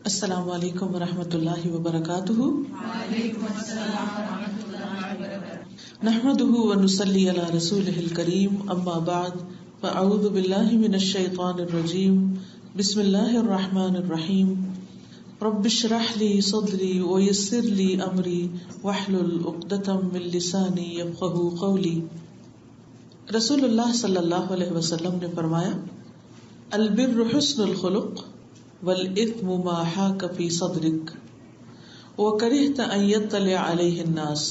السلام علیکم ورحمۃ اللہ وبرکاتہ۔ وعلیکم السلام ورحمۃ اللہ وبرکاتہ۔ نحمده ونصلی علی رسولہ الکریم، اما بعد فاعوذ باللہ من الشیطان الرجیم، بسم اللہ الرحمن الرحیم۔ رب اشرح لی صدری ویسر لی امری واحلل عقدۃ من لسانی یفقہوا قولی۔ رسول اللہ صلی اللہ علیہ وسلم نے فرمایا، البر حسن الخلق والاثم ما حاک فی صدرک وکرہت ان یطلع علیہ الناس۔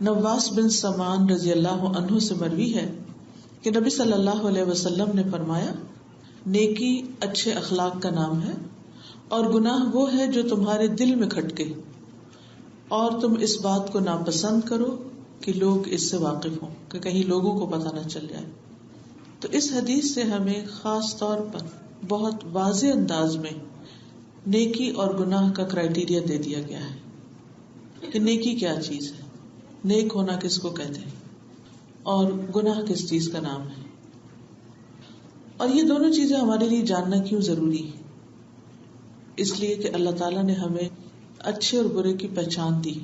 نواس بن سمان رضی اللہ عنہ سے مروی ہے کہ نبی صلی اللہ علیہ وسلم نے فرمایا، نیکی اچھے اخلاق کا نام ہے اور گناہ وہ ہے جو تمہارے دل میں کھٹکے اور تم اس بات کو ناپسند کرو کہ لوگ اس سے واقف ہوں، کہ کہیں لوگوں کو پتہ نہ چل جائے۔ تو اس حدیث سے ہمیں خاص طور پر بہت واضح انداز میں نیکی اور گناہ کا کرائیٹیریا دے دیا گیا ہے کہ نیکی کیا چیز ہے، نیک ہونا کس کو کہتے ہیں اور گناہ کس چیز کا نام ہے۔ اور یہ دونوں چیزیں ہمارے لیے جاننا کیوں ضروری ہے؟ اس لیے کہ اللہ تعالیٰ نے ہمیں اچھے اور برے کی پہچان دی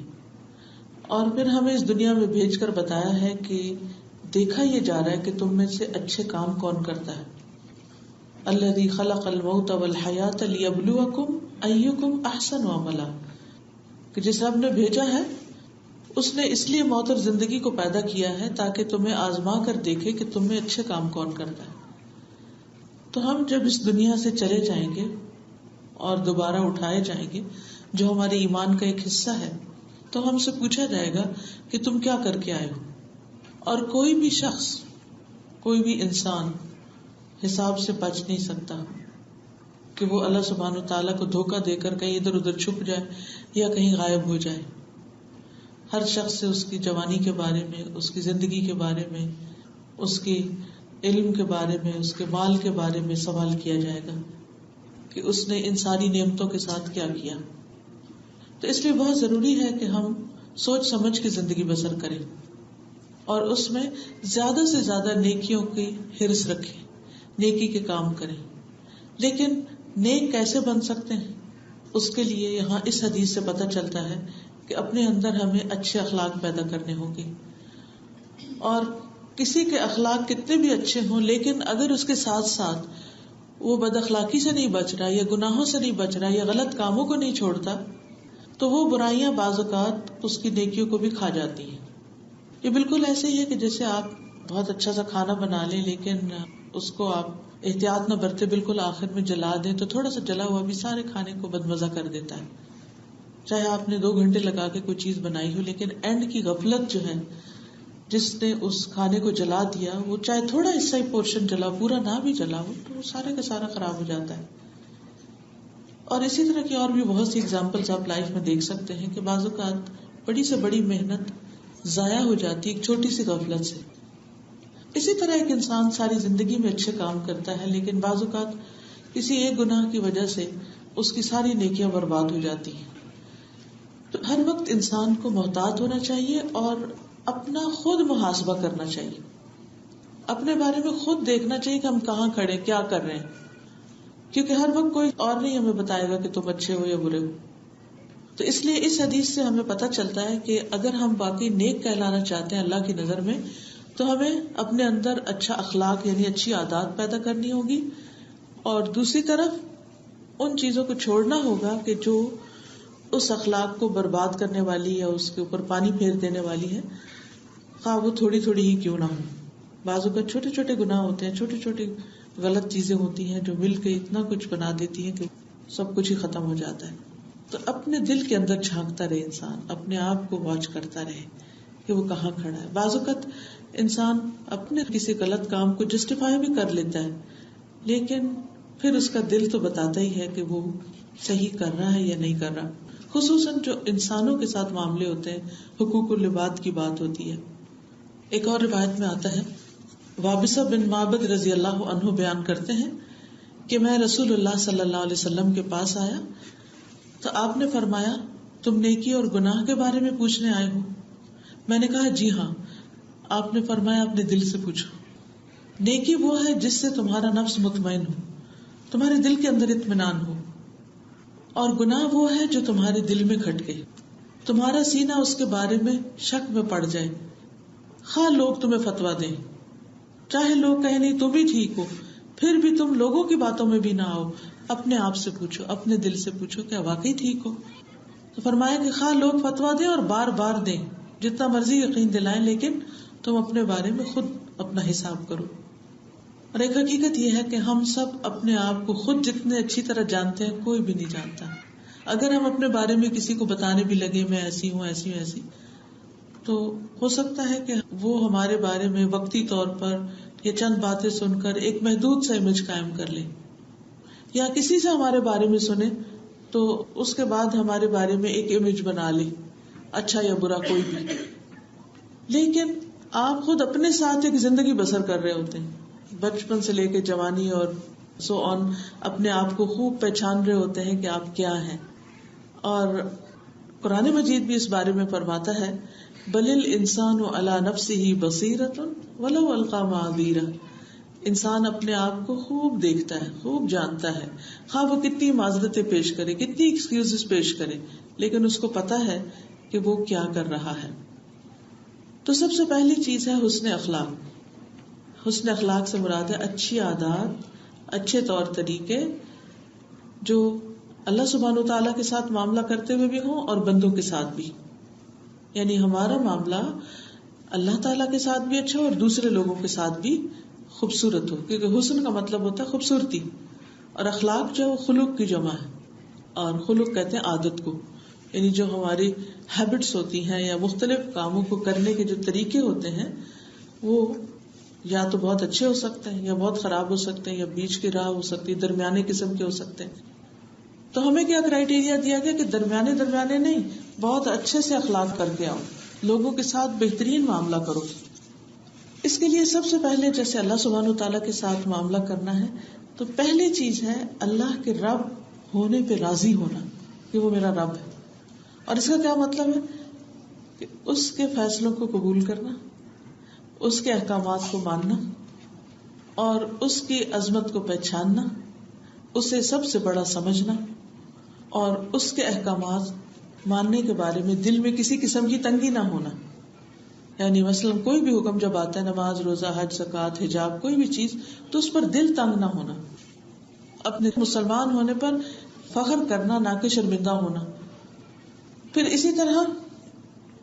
اور پھر ہمیں اس دنیا میں بھیج کر بتایا ہے کہ دیکھا یہ جا رہا ہے کہ تم میں سے اچھے کام کون کرتا ہے۔ الذی خلق الموت والحیات لیبلوکم ایکم احسن عملا، کہ جس رب نے بھیجا ہے اس نے اس لیے موت اور زندگی کو پیدا کیا ہے تاکہ تمہیں آزما کر دیکھے کہ تم میں اچھے کام کون کرتا ہے۔ تو ہم جب اس دنیا سے چلے جائیں گے اور دوبارہ اٹھائے جائیں گے، جو ہمارے ایمان کا ایک حصہ ہے، تو ہم سے پوچھا جائے گا کہ تم کیا کر کے آئے ہو۔ اور کوئی بھی شخص، کوئی بھی انسان حساب سے بچ نہیں سکتا کہ وہ اللہ سبحانہ وتعالیٰ کو دھوکہ دے کر کہیں ادھر ادھر چھپ جائے یا کہیں غائب ہو جائے۔ ہر شخص سے اس کی جوانی کے بارے میں، اس کی زندگی کے بارے میں، اس کی علم کے بارے میں، اس کے مال کے بارے میں سوال کیا جائے گا کہ اس نے ان ساری نعمتوں کے ساتھ کیا کیا۔ تو اس لیے بہت ضروری ہے کہ ہم سوچ سمجھ کے زندگی بسر کریں اور اس میں زیادہ سے زیادہ نیکیوں کی حرص رکھیں، نیکی کے کام کریں۔ لیکن نیک کیسے بن سکتے ہیں؟ اس کے لیے یہاں اس حدیث سے پتہ چلتا ہے کہ اپنے اندر ہمیں اچھے اخلاق پیدا کرنے ہوں گے، اور کسی کے اخلاق کتنے بھی اچھے ہوں لیکن اگر اس کے ساتھ ساتھ وہ بد اخلاقی سے نہیں بچ رہا یا گناہوں سے نہیں بچ رہا یا غلط کاموں کو نہیں چھوڑتا، تو وہ برائیاں بعض اوقات اس کی نیکیوں کو بھی کھا جاتی ہیں۔ یہ بالکل ایسے ہی ہے کہ جیسے آپ بہت اچھا سا کھانا بنا لیں لیکن اس کو آپ احتیاط نہ برتے بالکل آخر میں جلا دیں، تو تھوڑا سا جلا ہوا بھی سارے کھانے کو بدمزہ کر دیتا ہے۔ چاہے آپ نے 2 گھنٹے لگا کے کوئی چیز بنائی ہو، لیکن اینڈ کی غفلت جو ہے، جس نے اس کھانے کو جلا دیا، وہ چاہے تھوڑا حصہ ہی پورشن جلا، پورا نہ بھی جلا ہو، تو وہ سارے کا سارا خراب ہو جاتا ہے۔ اور اسی طرح کی اور بھی بہت سی ایگزامپلز آپ لائف میں دیکھ سکتے ہیں کہ بعض اوقات بڑی سے بڑی محنت ضائع ہو جاتی ایک چھوٹی سی غفلت سے۔ اسی طرح ایک انسان ساری زندگی میں اچھے کام کرتا ہے لیکن بعض اوقات کسی ایک گناہ کی وجہ سے اس کی ساری نیکیاں برباد ہو جاتی ہیں۔ تو ہر وقت انسان کو محتاط ہونا چاہیے اور اپنا خود محاسبہ کرنا چاہیے، اپنے بارے میں خود دیکھنا چاہیے کہ ہم کہاں کھڑے، کیا کر رہے ہیں، کیونکہ ہر وقت کوئی اور نہیں ہمیں بتائے گا کہ تم اچھے ہو یا برے ہو۔ تو اس لیے اس حدیث سے ہمیں پتہ چلتا ہے کہ اگر ہم باقی نیک کہلانا چاہتے ہیں اللہ کی نظر میں، تو ہمیں اپنے اندر اچھا اخلاق یعنی اچھی عادات پیدا کرنی ہوگی، اور دوسری طرف ان چیزوں کو چھوڑنا ہوگا کہ جو اس اخلاق کو برباد کرنے والی یا اس کے اوپر پانی پھیر دینے والی ہے، خواہ وہ تھوڑی تھوڑی ہی کیوں نہ ہو۔ بعض اوقات چھوٹے چھوٹے گناہ ہوتے ہیں، چھوٹی چھوٹی غلط چیزیں ہوتی ہیں جو مل کے اتنا کچھ بنا دیتی ہیں کہ سب کچھ ہی ختم ہو جاتا ہے۔ تو اپنے دل کے اندر جھانکتا رہے انسان، اپنے آپ کو واچ کرتا رہے کہ وہ کہاں کھڑا ہے۔ بعض اوقات انسان اپنے کسی غلط کام کو جسٹیفائی بھی کر لیتا ہے لیکن پھر اس کا دل تو بتاتا ہی ہے کہ وہ صحیح کر رہا ہے یا نہیں کر رہا، خصوصاً جو انسانوں کے ساتھ معاملے ہوتے ہیں، حقوق العباد کی بات ہوتی ہے۔ ایک اور روایت میں آتا ہے، وابصہ بن معبد رضی اللہ عنہ بیان کرتے ہیں کہ میں رسول اللہ صلی اللہ علیہ وسلم کے پاس آیا تو آپ نے فرمایا، تم نیکی اور گناہ کے بارے میں پوچھنے آئے ہو؟ میں نے کہا جی ہاں۔ آپ نے فرمایا اپنے دل سے پوچھو۔ نیکی وہ ہے جس سے تمہارا نفس مطمئن ہو، تمہارے دل کے اندر اطمینان ہو، اور گناہ وہ ہے جو تمہارے دل میں کھٹکے، تمہارا سینہ اس کے بارے میں شک میں پڑ جائے، خواہ لوگ تمہیں فتویٰ دیں، چاہے لوگ کہیں نہیں تم ہی ٹھیک ہو، پھر بھی تم لوگوں کی باتوں میں بھی نہ آؤ، اپنے آپ سے پوچھو، اپنے دل سے پوچھو کیا واقعی ٹھیک ہو۔ تو فرمایا کہ خواہ لوگ فتویٰ دیں اور بار بار دیں، جتنا مرضی یقین دلائیں، لیکن تم اپنے بارے میں خود اپنا حساب کرو۔ اور ایک حقیقت یہ ہے کہ ہم سب اپنے آپ کو خود جتنے اچھی طرح جانتے ہیں کوئی بھی نہیں جانتا۔ اگر ہم اپنے بارے میں کسی کو بتانے بھی لگے میں ایسی ہوں ایسی ہوں ایسی، تو ہو سکتا ہے کہ وہ ہمارے بارے میں وقتی طور پر یا چند باتیں سن کر ایک محدود سا امیج قائم کر لے، یا کسی سے ہمارے بارے میں سنے تو اس کے بعد ہمارے بارے میں ایک امیج بنا لے، اچھا یا برا کوئی بھی۔ لیکن آپ خود اپنے ساتھ ایک زندگی بسر کر رہے ہوتے ہیں، بچپن سے لے کے جوانی اور سو آن، اپنے آپ کو خوب پہچان رہے ہوتے ہیں کہ آپ کیا ہیں۔ اور قرآن مجید بھی اس بارے میں فرماتا ہے بل الانسان علی نفسہ بصیرۃ ولو القی معاذیرہ، انسان اپنے آپ کو خوب دیکھتا ہے، خوب جانتا ہے، خواہ وہ کتنی معذرتیں پیش کرے، کتنی ایکسکیوزز پیش کرے، لیکن اس کو پتا ہے کہ وہ کیا کر رہا ہے۔ تو سب سے پہلی چیز ہے حسن اخلاق۔ حسن اخلاق سے مراد ہے اچھی عادات، اچھے طور طریقے جو اللہ سبحانہ وتعالیٰ کے ساتھ معاملہ کرتے ہوئے بھی ہوں اور بندوں کے ساتھ بھی، یعنی ہمارا معاملہ اللہ تعالیٰ کے ساتھ بھی اچھا اور دوسرے لوگوں کے ساتھ بھی خوبصورت ہو، کیونکہ حسن کا مطلب ہوتا ہے خوبصورتی، اور اخلاق جو خلق کی جمع ہے، اور خلق کہتے ہیں عادت کو، یعنی جو ہماری ہیبٹس ہوتی ہیں یا مختلف کاموں کو کرنے کے جو طریقے ہوتے ہیں وہ یا تو بہت اچھے ہو سکتے ہیں یا بہت خراب ہو سکتے ہیں، یا بیچ کی راہ ہو سکتی ہے، درمیانے قسم کے ہو سکتے ہیں۔ تو ہمیں کیا کرائیٹیریا دیا گیا کہ درمیانے نہیں، بہت اچھے سے اخلاق کر کے آؤ، لوگوں کے ساتھ بہترین معاملہ کرو۔ اس کے لیے سب سے پہلے جیسے اللہ سبحانہ وتعالیٰ کے ساتھ معاملہ کرنا ہے تو پہلی چیز ہے اللہ کے رب ہونے پہ راضی ہونا کہ وہ میرا رب ہے۔ اور اس کا کیا مطلب ہے کہ اس کے فیصلوں کو قبول کرنا، اس کے احکامات کو ماننا اور اس کی عظمت کو پہچاننا، اسے سب سے بڑا سمجھنا، اور اس کے احکامات ماننے کے بارے میں دل میں کسی قسم کی تنگی نہ ہونا۔ یعنی مثلاً کوئی بھی حکم جب آتا ہے، نماز، روزہ، حج، زکوٰۃ، حجاب، کوئی بھی چیز، تو اس پر دل تنگ نہ ہونا، اپنے مسلمان ہونے پر فخر کرنا، نہ کہ شرمندہ ہونا۔ پھر اسی طرح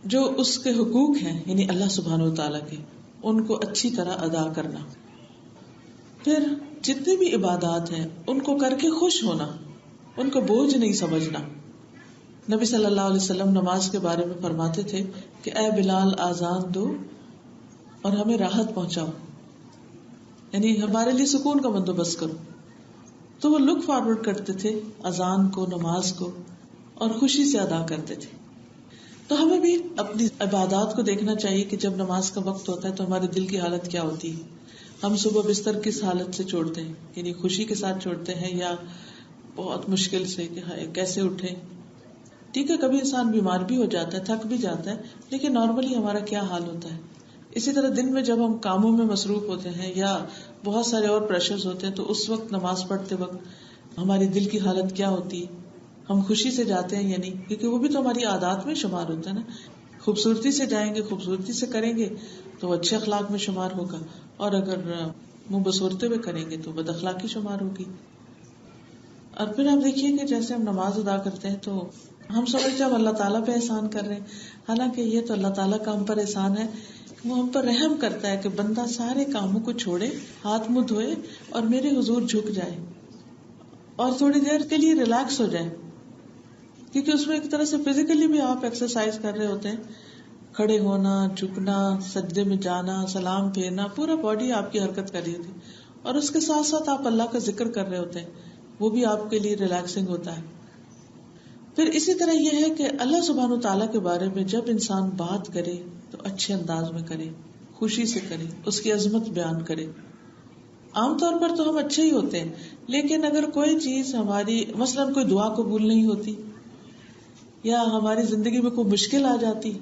جو اس کے حقوق ہیں یعنی اللہ سبحانہ وتعالیٰ کے، ان کو اچھی طرح ادا کرنا۔ پھر جتنی بھی عبادات ہیں ان کو کر کے خوش ہونا، ان کو بوجھ نہیں سمجھنا۔ نبی صلی اللہ علیہ وسلم نماز کے بارے میں فرماتے تھے کہ اے بلال آذان دو اور ہمیں راحت پہنچاؤ، یعنی ہمارے لیے سکون کا بندوبست کرو۔ تو وہ لک فارورڈ کرتے تھے اذان کو، نماز کو، اور خوشی سے ادا کرتے تھے۔ تو ہمیں بھی اپنی عبادات کو دیکھنا چاہیے کہ جب نماز کا وقت ہوتا ہے تو ہمارے دل کی حالت کیا ہوتی ہے، ہم صبح بستر کس حالت سے چھوڑتے ہیں، یعنی خوشی کے ساتھ چھوڑتے ہیں یا بہت مشکل سے کہ کیسے اٹھیں۔ ٹھیک ہے، کبھی انسان بیمار بھی ہو جاتا ہے، تھک بھی جاتا ہے، لیکن نارملی ہمارا کیا حال ہوتا ہے۔ اسی طرح دن میں جب ہم کاموں میں مصروف ہوتے ہیں یا بہت سارے اور پریشرز ہوتے ہیں تو اس وقت نماز پڑھتے وقت ہماری دل کی حالت کیا ہوتی ہے، ہم خوشی سے جاتے ہیں یا نہیں، کیونکہ وہ بھی تو ہماری عادات میں شمار ہوتا ہے نا۔ خوبصورتی سے جائیں گے، خوبصورتی سے کریں گے تو وہ اچھے اخلاق میں شمار ہوگا، اور اگر منہ بسورتے ہوئے کریں گے تو بد اخلاقی شمار ہوگی۔ اور پھر آپ دیکھیے کہ جیسے ہم نماز ادا کرتے ہیں تو ہم سمجھتے ہیں ہم اللہ تعالیٰ پہ احسان کر رہے ہیں، حالانکہ یہ تو اللہ تعالیٰ کا ہم پر احسان ہے، وہ ہم پر رحم کرتا ہے کہ بندہ سارے کاموں کو چھوڑے، ہاتھ منہ دھوئے اور میرے حضور جھک جائے اور تھوڑی دیر کے لیے ریلیکس ہو جائے، کیونکہ اس میں ایک طرح سے فزیکلی بھی آپ ایکسرسائز کر رہے ہوتے ہیں، کھڑے ہونا، جھکنا، سجدے میں جانا، سلام پھیرنا، پورا باڈی آپ کی حرکت کر رہی ہوتی ہے، اور اس کے ساتھ ساتھ آپ اللہ کا ذکر کر رہے ہوتے ہیں، وہ بھی آپ کے لیے ریلیکسنگ ہوتا ہے۔ پھر اسی طرح یہ ہے کہ اللہ سبحانہ تعالیٰ کے بارے میں جب انسان بات کرے تو اچھے انداز میں کرے، خوشی سے کرے، اس کی عظمت بیان کرے۔ عام طور پر تو ہم اچھے ہی ہوتے ہیں، لیکن اگر کوئی چیز ہماری مثلاً کوئی دعا قبول نہیں ہوتی یا ہماری زندگی میں کوئی مشکل آ جاتی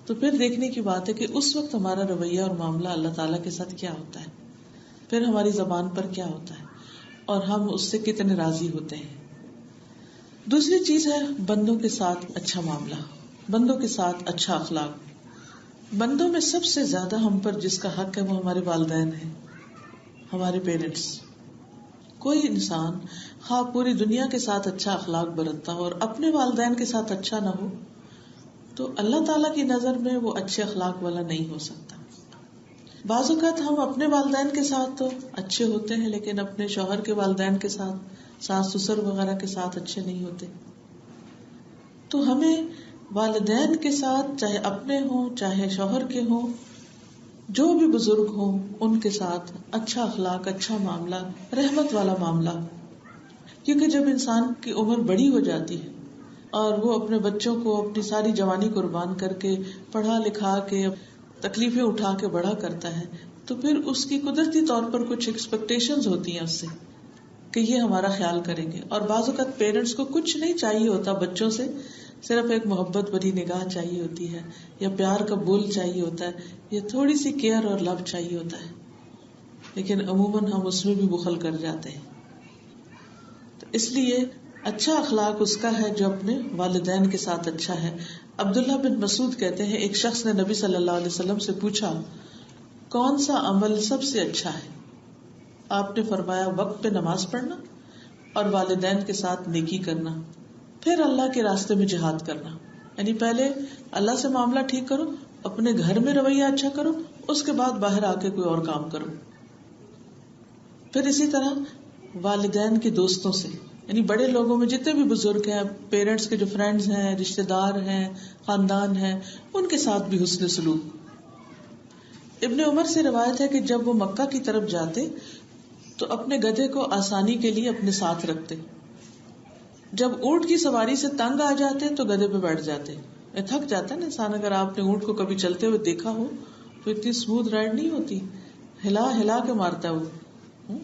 تو پھر دیکھنے کی بات ہے کہ اس وقت ہمارا رویہ اور معاملہ اللہ تعالیٰ کے ساتھ کیا ہوتا ہے، پھر ہماری زبان پر کیا ہوتا ہے اور ہم اس سے کتنے راضی ہوتے ہیں۔ دوسری چیز ہے بندوں کے ساتھ اچھا معاملہ، بندوں کے ساتھ اچھا اخلاق. بندوں میں سب سے زیادہ ہم پر جس کا حق ہے وہ ہمارے والدین ہیں، ہمارے پیرنٹس. کوئی انسان خواہ پوری دنیا کے ساتھ اچھا اخلاق برتتا ہو اور اپنے والدین کے ساتھ اچھا نہ ہو تو اللہ تعالیٰ کی نظر میں وہ اچھے اخلاق والا نہیں ہو سکتا. بعض اوقات ہم اپنے والدین کے ساتھ تو اچھے ہوتے ہیں لیکن اپنے شوہر کے والدین کے ساتھ، ساس سسر وغیرہ کے ساتھ اچھے نہیں ہوتے. تو ہمیں والدین کے ساتھ، چاہے اپنے ہوں چاہے شوہر کے ہوں، جو بھی بزرگ ہوں، ان کے ساتھ اچھا اخلاق، اچھا معاملہ، رحمت والا معاملہ. کیونکہ جب انسان کی عمر بڑی ہو جاتی ہے اور وہ اپنے بچوں کو اپنی ساری جوانی قربان کر کے پڑھا لکھا کے تکلیفیں اٹھا کے بڑا کرتا ہے تو پھر اس کی قدرتی طور پر کچھ ایکسپیکٹیشنز ہوتی ہیں اس سے کہ یہ ہمارا خیال کریں گے. اور بعض اوقات پیرنٹس کو کچھ نہیں چاہیے ہوتا بچوں سے، صرف ایک محبت بھری نگاہ چاہیے ہوتی ہے، یا پیار کا بول چاہیے ہوتا ہے، یا تھوڑی سی کیئر اور لو چاہیے ہوتا ہے. لیکن عموماً ہم اس میں بھی بخل کر جاتے ہیں. تو اس لیے اچھا اخلاق اس کا ہے جو اپنے والدین کے ساتھ اچھا ہے. عبداللہ بن مسعود کہتے ہیں ایک شخص نے نبی صلی اللہ علیہ وسلم سے پوچھا کون سا عمل سب سے اچھا ہے؟ آپ نے فرمایا وقت پہ نماز پڑھنا اور والدین کے ساتھ نیکی کرنا، پھر اللہ کے راستے میں جہاد کرنا. یعنی پہلے اللہ سے معاملہ ٹھیک کرو، اپنے گھر میں رویہ اچھا کرو، اس کے بعد باہر آ کے کوئی اور کام کرو. پھر اسی طرح والدین کے دوستوں سے، یعنی بڑے لوگوں میں جتنے بھی بزرگ ہیں، پیرنٹس کے جو فرینڈز ہیں، رشتے دار ہیں، خاندان ہیں، ان کے ساتھ بھی حسن سلوک. ابن عمر سے روایت ہے کہ جب وہ مکہ کی طرف جاتے تو اپنے گدھے کو آسانی کے لیے اپنے ساتھ رکھتے. جب اونٹ کی سواری سے تنگ آ جاتے تو گدھے پہ بیٹھ جاتے. تھک جاتا ہے نا انسان. اگر آپ نے اونٹ کو کبھی چلتے ہوئے دیکھا ہو تو اتنی اسموتھ رائڈ نہیں ہوتی، ہلا ہلا کے مارتا ہے وہ.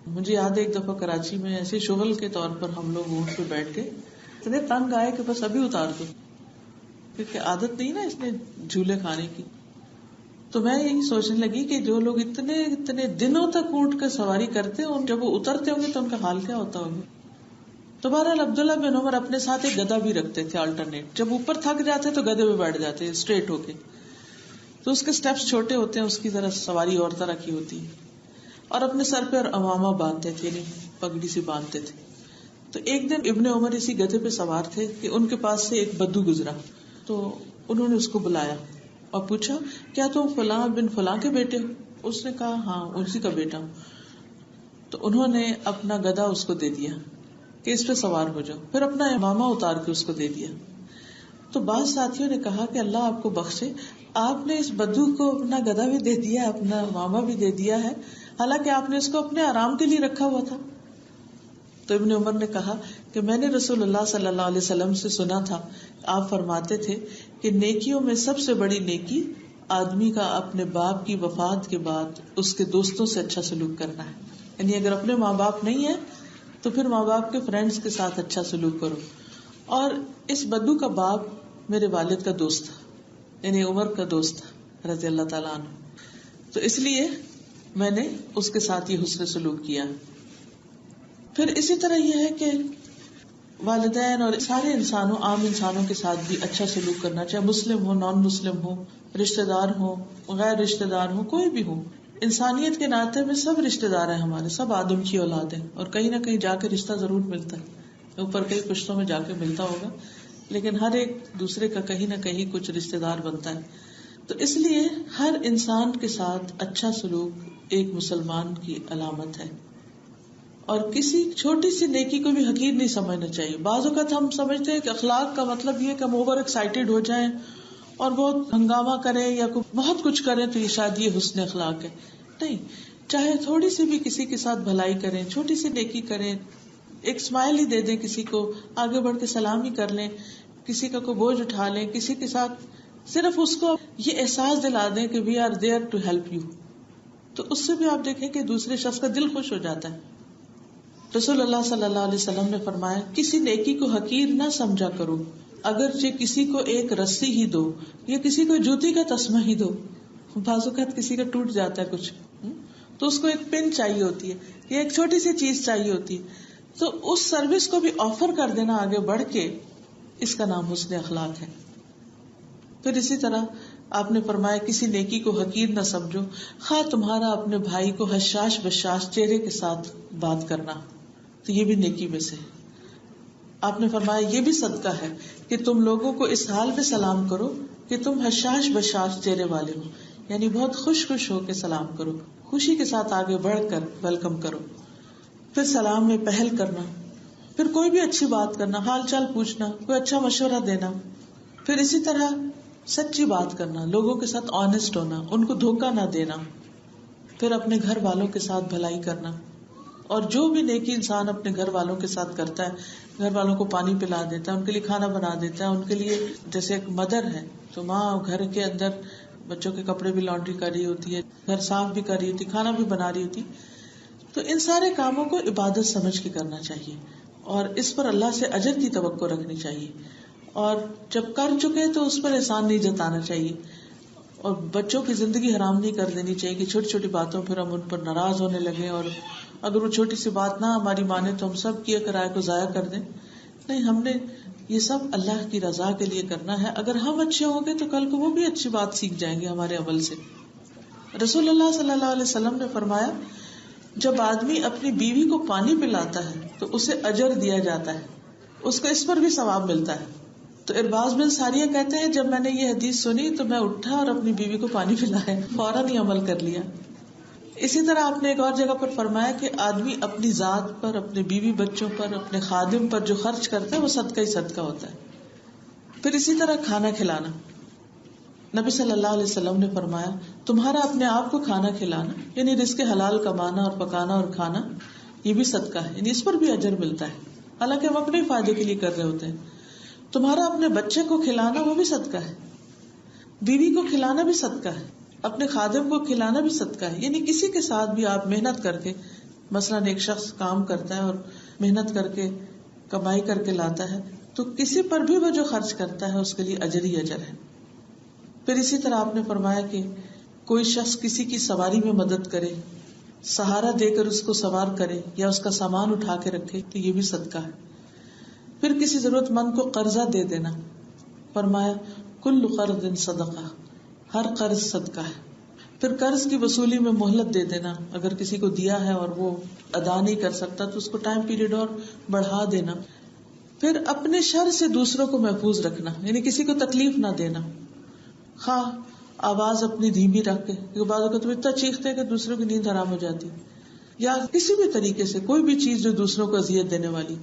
مجھے یاد ہے ایک دفعہ کراچی میں ایسے شغل کے طور پر ہم لوگ اونٹ پہ بیٹھ کے اتنے تنگ آئے کہ بس ابھی اتار دو، کیونکہ عادت نہیں نا اس نے جھولے کھانے کی. تو میں یہی سوچنے لگی کہ جو لوگ اتنے دنوں تک اونٹ کا سواری کرتے ہیں، جب وہ اترتے ہوں گے تو ان کا حال کیا ہوتا ہوگا. تو بہرحال عبداللہ بن عمر اپنے ساتھ ایک گدھا بھی رکھتے تھے آلٹرنیٹ. جب اوپر تھک جاتے تو گدھے پہ بیٹھ جاتے اسٹریٹ ہو کے. تو اس کے سٹیپس چھوٹے ہوتے ہیں، اس کی طرح سواری اور طرح کی ہوتی ہے. اور اپنے سر پہ امامہ باندھتے تھے، یعنی پگڑی سے باندھتے تھے. تو ایک دن ابن عمر اسی گدھے پہ سوار تھے کہ ان کے پاس سے ایک بدو گزرا. تو انہوں نے اس کو بلایا اور پوچھا کیا تم فلاں بن فلاں کے بیٹے ہو؟ اس نے کہا ہاں اسی کا بیٹا ہوں. تو انہوں نے اپنا گدھا اس کو دے دیا کہ اس پہ سوار ہو جاؤ، پھر اپنا امامہ اتار کے اس کو دے دیا. تو بعض ساتھیوں نے کہا کہ اللہ آپ کو بخشے، آپ نے اس بدو کو اپنا گدھا بھی دے دیا، اپنا امامہ بھی دے دیا ہے، حالانکہ آپ نے اس کو اپنے آرام کے لیے رکھا ہوا تھا. تو ابن عمر نے کہا کہ میں نے رسول اللہ صلی اللہ علیہ وسلم سے سنا تھا، آپ فرماتے تھے کہ نیکیوں میں سب سے بڑی نیکی آدمی کا اپنے باپ کی وفات کے بعد اس کے دوستوں سے اچھا سلوک کرنا ہے. یعنی اگر اپنے ماں باپ نہیں ہے تو پھر ماں باپ کے فرینڈز کے ساتھ اچھا سلوک کرو. اور اس بدو کا باپ میرے والد کا دوست تھا، یعنی عمر کا دوست تھا رضی اللہ تعالیٰ عنہ. تو اس لیے میں نے اس کے ساتھ یہ حسن سلوک کیا. پھر اسی طرح یہ ہے کہ والدین اور سارے انسانوں، عام انسانوں کے ساتھ بھی اچھا سلوک کرنا، چاہے مسلم ہو، نان مسلم ہو، رشتہ دار ہو، غیر رشتہ دار ہو، کوئی بھی ہو. انسانیت کے ناطے میں سب رشتہ دار ہیں ہمارے، سب آدم کی اولاد ہیں، اور کہیں نہ کہیں جا کے رشتہ ضرور ملتا ہے. اوپر کئی پشتوں میں جا کے ملتا ہوگا، لیکن ہر ایک دوسرے کا کہیں نہ کہیں کچھ رشتہ دار بنتا ہے. تو اس لیے ہر انسان کے ساتھ اچھا سلوک ایک مسلمان کی علامت ہے. اور کسی چھوٹی سی نیکی کو بھی حقیر نہیں سمجھنا چاہیے. بعض اوقات ہم سمجھتے ہیں کہ اخلاق کا مطلب یہ کہ ہم اوور ایکسائٹیڈ ہو جائیں اور بہت ہنگامہ کریں یا بہت کچھ کریں تو یہ شاید یہ حسن اخلاق ہے. نہیں، چاہے تھوڑی سی بھی کسی کے ساتھ بھلائی کریں، چھوٹی سی نیکی کریں، ایک اسمائل ہی دے دیں کسی کو، آگے بڑھ کے سلام ہی کر لیں، کسی کا کوئی بوجھ اٹھا لیں، کسی کے ساتھ صرف اس کو یہ احساس دلا دیں کہ we are there to help you, تو اس سے بھی آپ دیکھیں کہ دوسرے شخص کا دل خوش ہو جاتا ہے. رسول اللہ صلی اللہ علیہ وسلم نے فرمایا کسی نیکی کو حقیر نہ سمجھا کرو، اگرچہ کسی کو ایک رسی ہی دو یا کسی کو جوتی کا تسمہ ہی دو. بعض اوقات کسی کا ٹوٹ جاتا ہے کچھ تو اس کو ایک پن چاہیے ہوتی ہے یا ایک چھوٹی سی چیز چاہیے ہوتی ہے، تو اس سروس کو بھی آفر کر دینا آگے بڑھ کے، اس کا نام حسن اخلاق ہے. پھر اسی طرح آپ نے فرمایا کسی نیکی کو حقیر نہ سمجھو، خواہ تمہارا اپنے بھائی کو حشاش بشاش چہرے کے ساتھ بات کرنا، تو یہ بھی نیکی میں سے. آپ نے فرمایا یہ بھی صدقہ ہے کہ تم لوگوں کو اس حال پہ سلام کرو کہ تم حشاش بشاش چہرے والے ہو، یعنی بہت خوش خوش ہو کے سلام کرو، خوشی کے ساتھ آگے بڑھ کر ویلکم کرو. پھر سلام میں پہل کرنا، پھر کوئی بھی اچھی بات کرنا، حال چال پوچھنا، کوئی اچھا مشورہ دینا. پھر اسی طرح سچی بات کرنا، لوگوں کے ساتھ آنےسٹ ہونا، ان کو دھوکہ نہ دینا. پھر اپنے گھر والوں کے ساتھ بھلائی کرنا، اور جو بھی نیکی انسان اپنے گھر والوں کے ساتھ کرتا ہے، گھر والوں کو پانی پلا دیتا ہے، ان کے لیے کھانا بنا دیتا ہے، ان کے لیے جیسے ایک مدر ہے تو ماں گھر کے اندر بچوں کے کپڑے بھی لانڈری کر رہی ہوتی ہے، گھر صاف بھی کر رہی ہوتی، کھانا بھی بنا رہی ہوتی، تو ان سارے کاموں کو عبادت سمجھ کے کرنا چاہیے اور اس پر اللہ سے اجر کی توقع رکھنی چاہیے. اور جب کر چکے تو اس پر احسان نہیں جتانا چاہیے، اور بچوں کی زندگی حرام نہیں کر دینی چاہیے کہ چھوٹی چھوٹی باتوں پھر ہم ان پر ناراض ہونے لگے، اور اگر وہ چھوٹی سی بات نہ ہماری مانے تو ہم سب کیے کرائے کو ضائع کر دیں. نہیں، ہم نے یہ سب اللہ کی رضا کے لیے کرنا ہے. اگر ہم اچھے ہوں گے تو کل کو وہ بھی اچھی بات سیکھ جائیں گے ہمارے عمل سے. رسول اللہ صلی اللہ علیہ وسلم نے فرمایا جب آدمی اپنی بیوی کو پانی پلاتا ہے تو اسے اجر دیا جاتا ہے، اس کو اس پر بھی ثواب ملتا ہے. تو ارباز بن ساریہ کہتے ہیں جب میں نے یہ حدیث سنی تو میں اٹھا اور اپنی بیوی کو پانی پلایا، فوراً ہی عمل کر لیا. اسی طرح آپ نے ایک اور جگہ پر فرمایا کہ آدمی اپنی ذات پر، اپنے بیوی بچوں پر، اپنے خادم پر جو خرچ کرتا ہے وہ صدقہ ہی صدقہ ہوتا ہے. پھر اسی طرح کھانا کھلانا، نبی صلی اللہ علیہ وسلم نے فرمایا تمہارا اپنے آپ کو کھانا کھلانا، یعنی رزق حلال کمانا اور پکانا اور کھانا، یہ بھی صدقہ ہے، یعنی اس پر بھی اجر ملتا ہے، حالانکہ ہم اپنے فائدے کے لیے کر رہے ہوتے ہیں. تمہارا اپنے بچے کو کھلانا وہ بھی صدقہ ہے، بیوی کو کھلانا بھی صدقہ ہے، اپنے خادم کو کھلانا بھی صدقہ ہے. یعنی کسی کے ساتھ بھی آپ محنت کر کے، مثلاً ایک شخص کام کرتا ہے اور محنت کر کے کمائی کر کے لاتا ہے تو کسی پر بھی وہ جو خرچ کرتا ہے اس کے لیے اجر ہی اجر ہے. پھر اسی طرح آپ نے فرمایا کہ کوئی شخص کسی کی سواری میں مدد کرے، سہارا دے کر اس کو سوار کرے یا اس کا سامان اٹھا کے رکھے تو یہ بھی صدقہ ہے. پھر کسی ضرورت مند کو قرضہ دے دینا، فرمایا کل قرض صدقہ، ہر قرض صدقہ ہے. پھر قرض کی وصولی میں مہلت دے دینا، اگر کسی کو دیا ہے اور وہ ادا نہیں کر سکتا تو اس کو ٹائم پیریڈ اور بڑھا دینا. پھر اپنے شر سے دوسروں کو محفوظ رکھنا، یعنی کسی کو تکلیف نہ دینا، خواہ آواز اپنی دھیمی رکھ کے، کیونکہ بعض اوقات تم اتنا چیختے ہیں کہ دوسروں کی نیند حرام ہو جاتی، یا کسی بھی طریقے سے کوئی بھی چیز جو دوسروں کو اذیت دینے والی.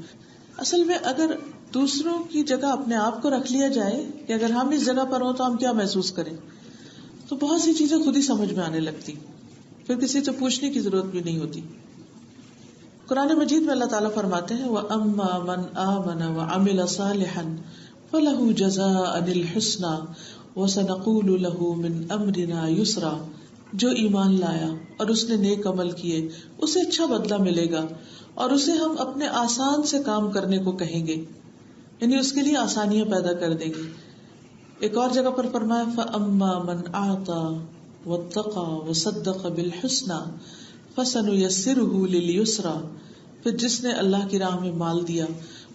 اصل میں اگر دوسروں کی جگہ اپنے آپ کو رکھ لیا جائے کہ اگر ہم اس جگہ پر ہوں تو ہم کیا محسوس کریں، تو بہت سی چیزیں خود ہی سمجھ میں آنے لگتی، پھر کسی سے پوچھنے کی ضرورت بھی نہیں ہوتی. قرآن مجید میں اللہ تعالیٰ فرماتے ہیں وَأَمَّا مَنْ آمَنَ وَعَمِلَ صَالِحًا فَلَهُ جَزَاءً الْحُسْنَى وَسَنَقُولُ لَهُ مِنْ أَمْرِنَا يُسْرًا، جو ایمان لایا اور اس نے نیک عمل کیے اسے اچھا بدلہ ملے گا اور اسے ہم اپنے آسان سے کام کرنے کو کہیں گے، یعنی اس کے لیے آسانیاں پیدا کر دیں گے. ایک اور جگہ پر فرمایا فَأَمَّا مَنْ أَعْطَى وَاتَّقَى وَصَدَّقَ بِالْحُسْنَى فَسَنُيَسِّرُهُ لِلْيُسْرَى، پھر جس نے اللہ کی راہ میں مال دیا،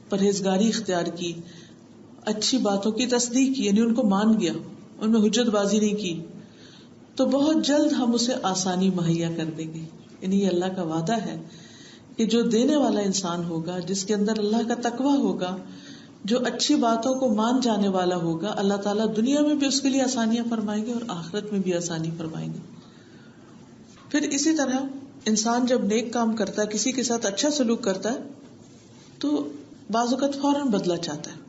پرہیزگاری اختیار کی، اچھی باتوں کی تصدیق کی، یعنی ان کو مان گیا، ان میں حجت بازی نہیں کی، تو بہت جلد ہم اسے آسانی مہیا کر دیں گے. یعنی یہ اللہ کا وعدہ ہے کہ جو دینے والا انسان ہوگا، جس کے اندر اللہ کا تقویٰ ہوگا، جو اچھی باتوں کو مان جانے والا ہوگا، اللہ تعالیٰ دنیا میں بھی اس کے لیے آسانیاں فرمائیں گے اور آخرت میں بھی آسانی فرمائیں گے. پھر اسی طرح انسان جب نیک کام کرتا ہے، کسی کے ساتھ اچھا سلوک کرتا ہے تو بعض اوقات فوراً بدلہ چاہتا ہے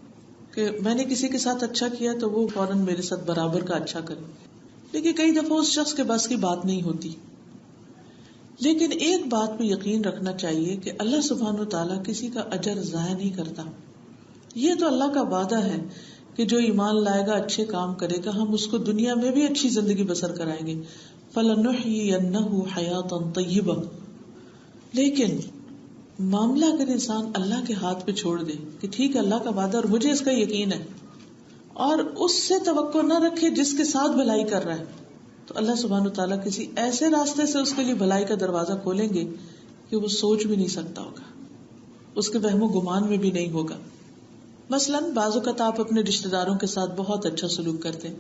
کہ میں نے کسی کے ساتھ اچھا کیا تو وہ فوراً میرے ساتھ برابر کا اچھا کرے، لیکن کئی دفعہ اس شخص کے بس کی بات نہیں ہوتی. لیکن ایک بات پہ یقین رکھنا چاہیے کہ اللہ سبحانہ و تعالیٰ کسی کا اجر ضائع نہیں کرتا. یہ تو اللہ کا وعدہ ہے کہ جو ایمان لائے گا، اچھے کام کرے گا، ہم اس کو دنیا میں بھی اچھی زندگی بسر کرائیں گے. فَلَنُحْيِيَنَّهُ حَيَاةً طَيِّبَةً، لیکن معاملہ اگر انسان اللہ کے ہاتھ پہ چھوڑ دے کہ ٹھیک ہے اللہ کا وعدہ اور مجھے اس کا یقین ہے، اور اس سے توقع نہ رکھے جس کے ساتھ بھلائی کر رہا ہے، تو اللہ سبحانہ وتعالیٰ کسی ایسے راستے سے اس کے لیے بھلائی کا دروازہ کھولیں گے کہ وہ سوچ بھی نہیں سکتا ہوگا. اس کے وہم و گمان میں بھی نہیں ہوگا. مثلاً بعض اوقات آپ اپنے رشتے داروں کے ساتھ بہت اچھا سلوک کرتے ہیں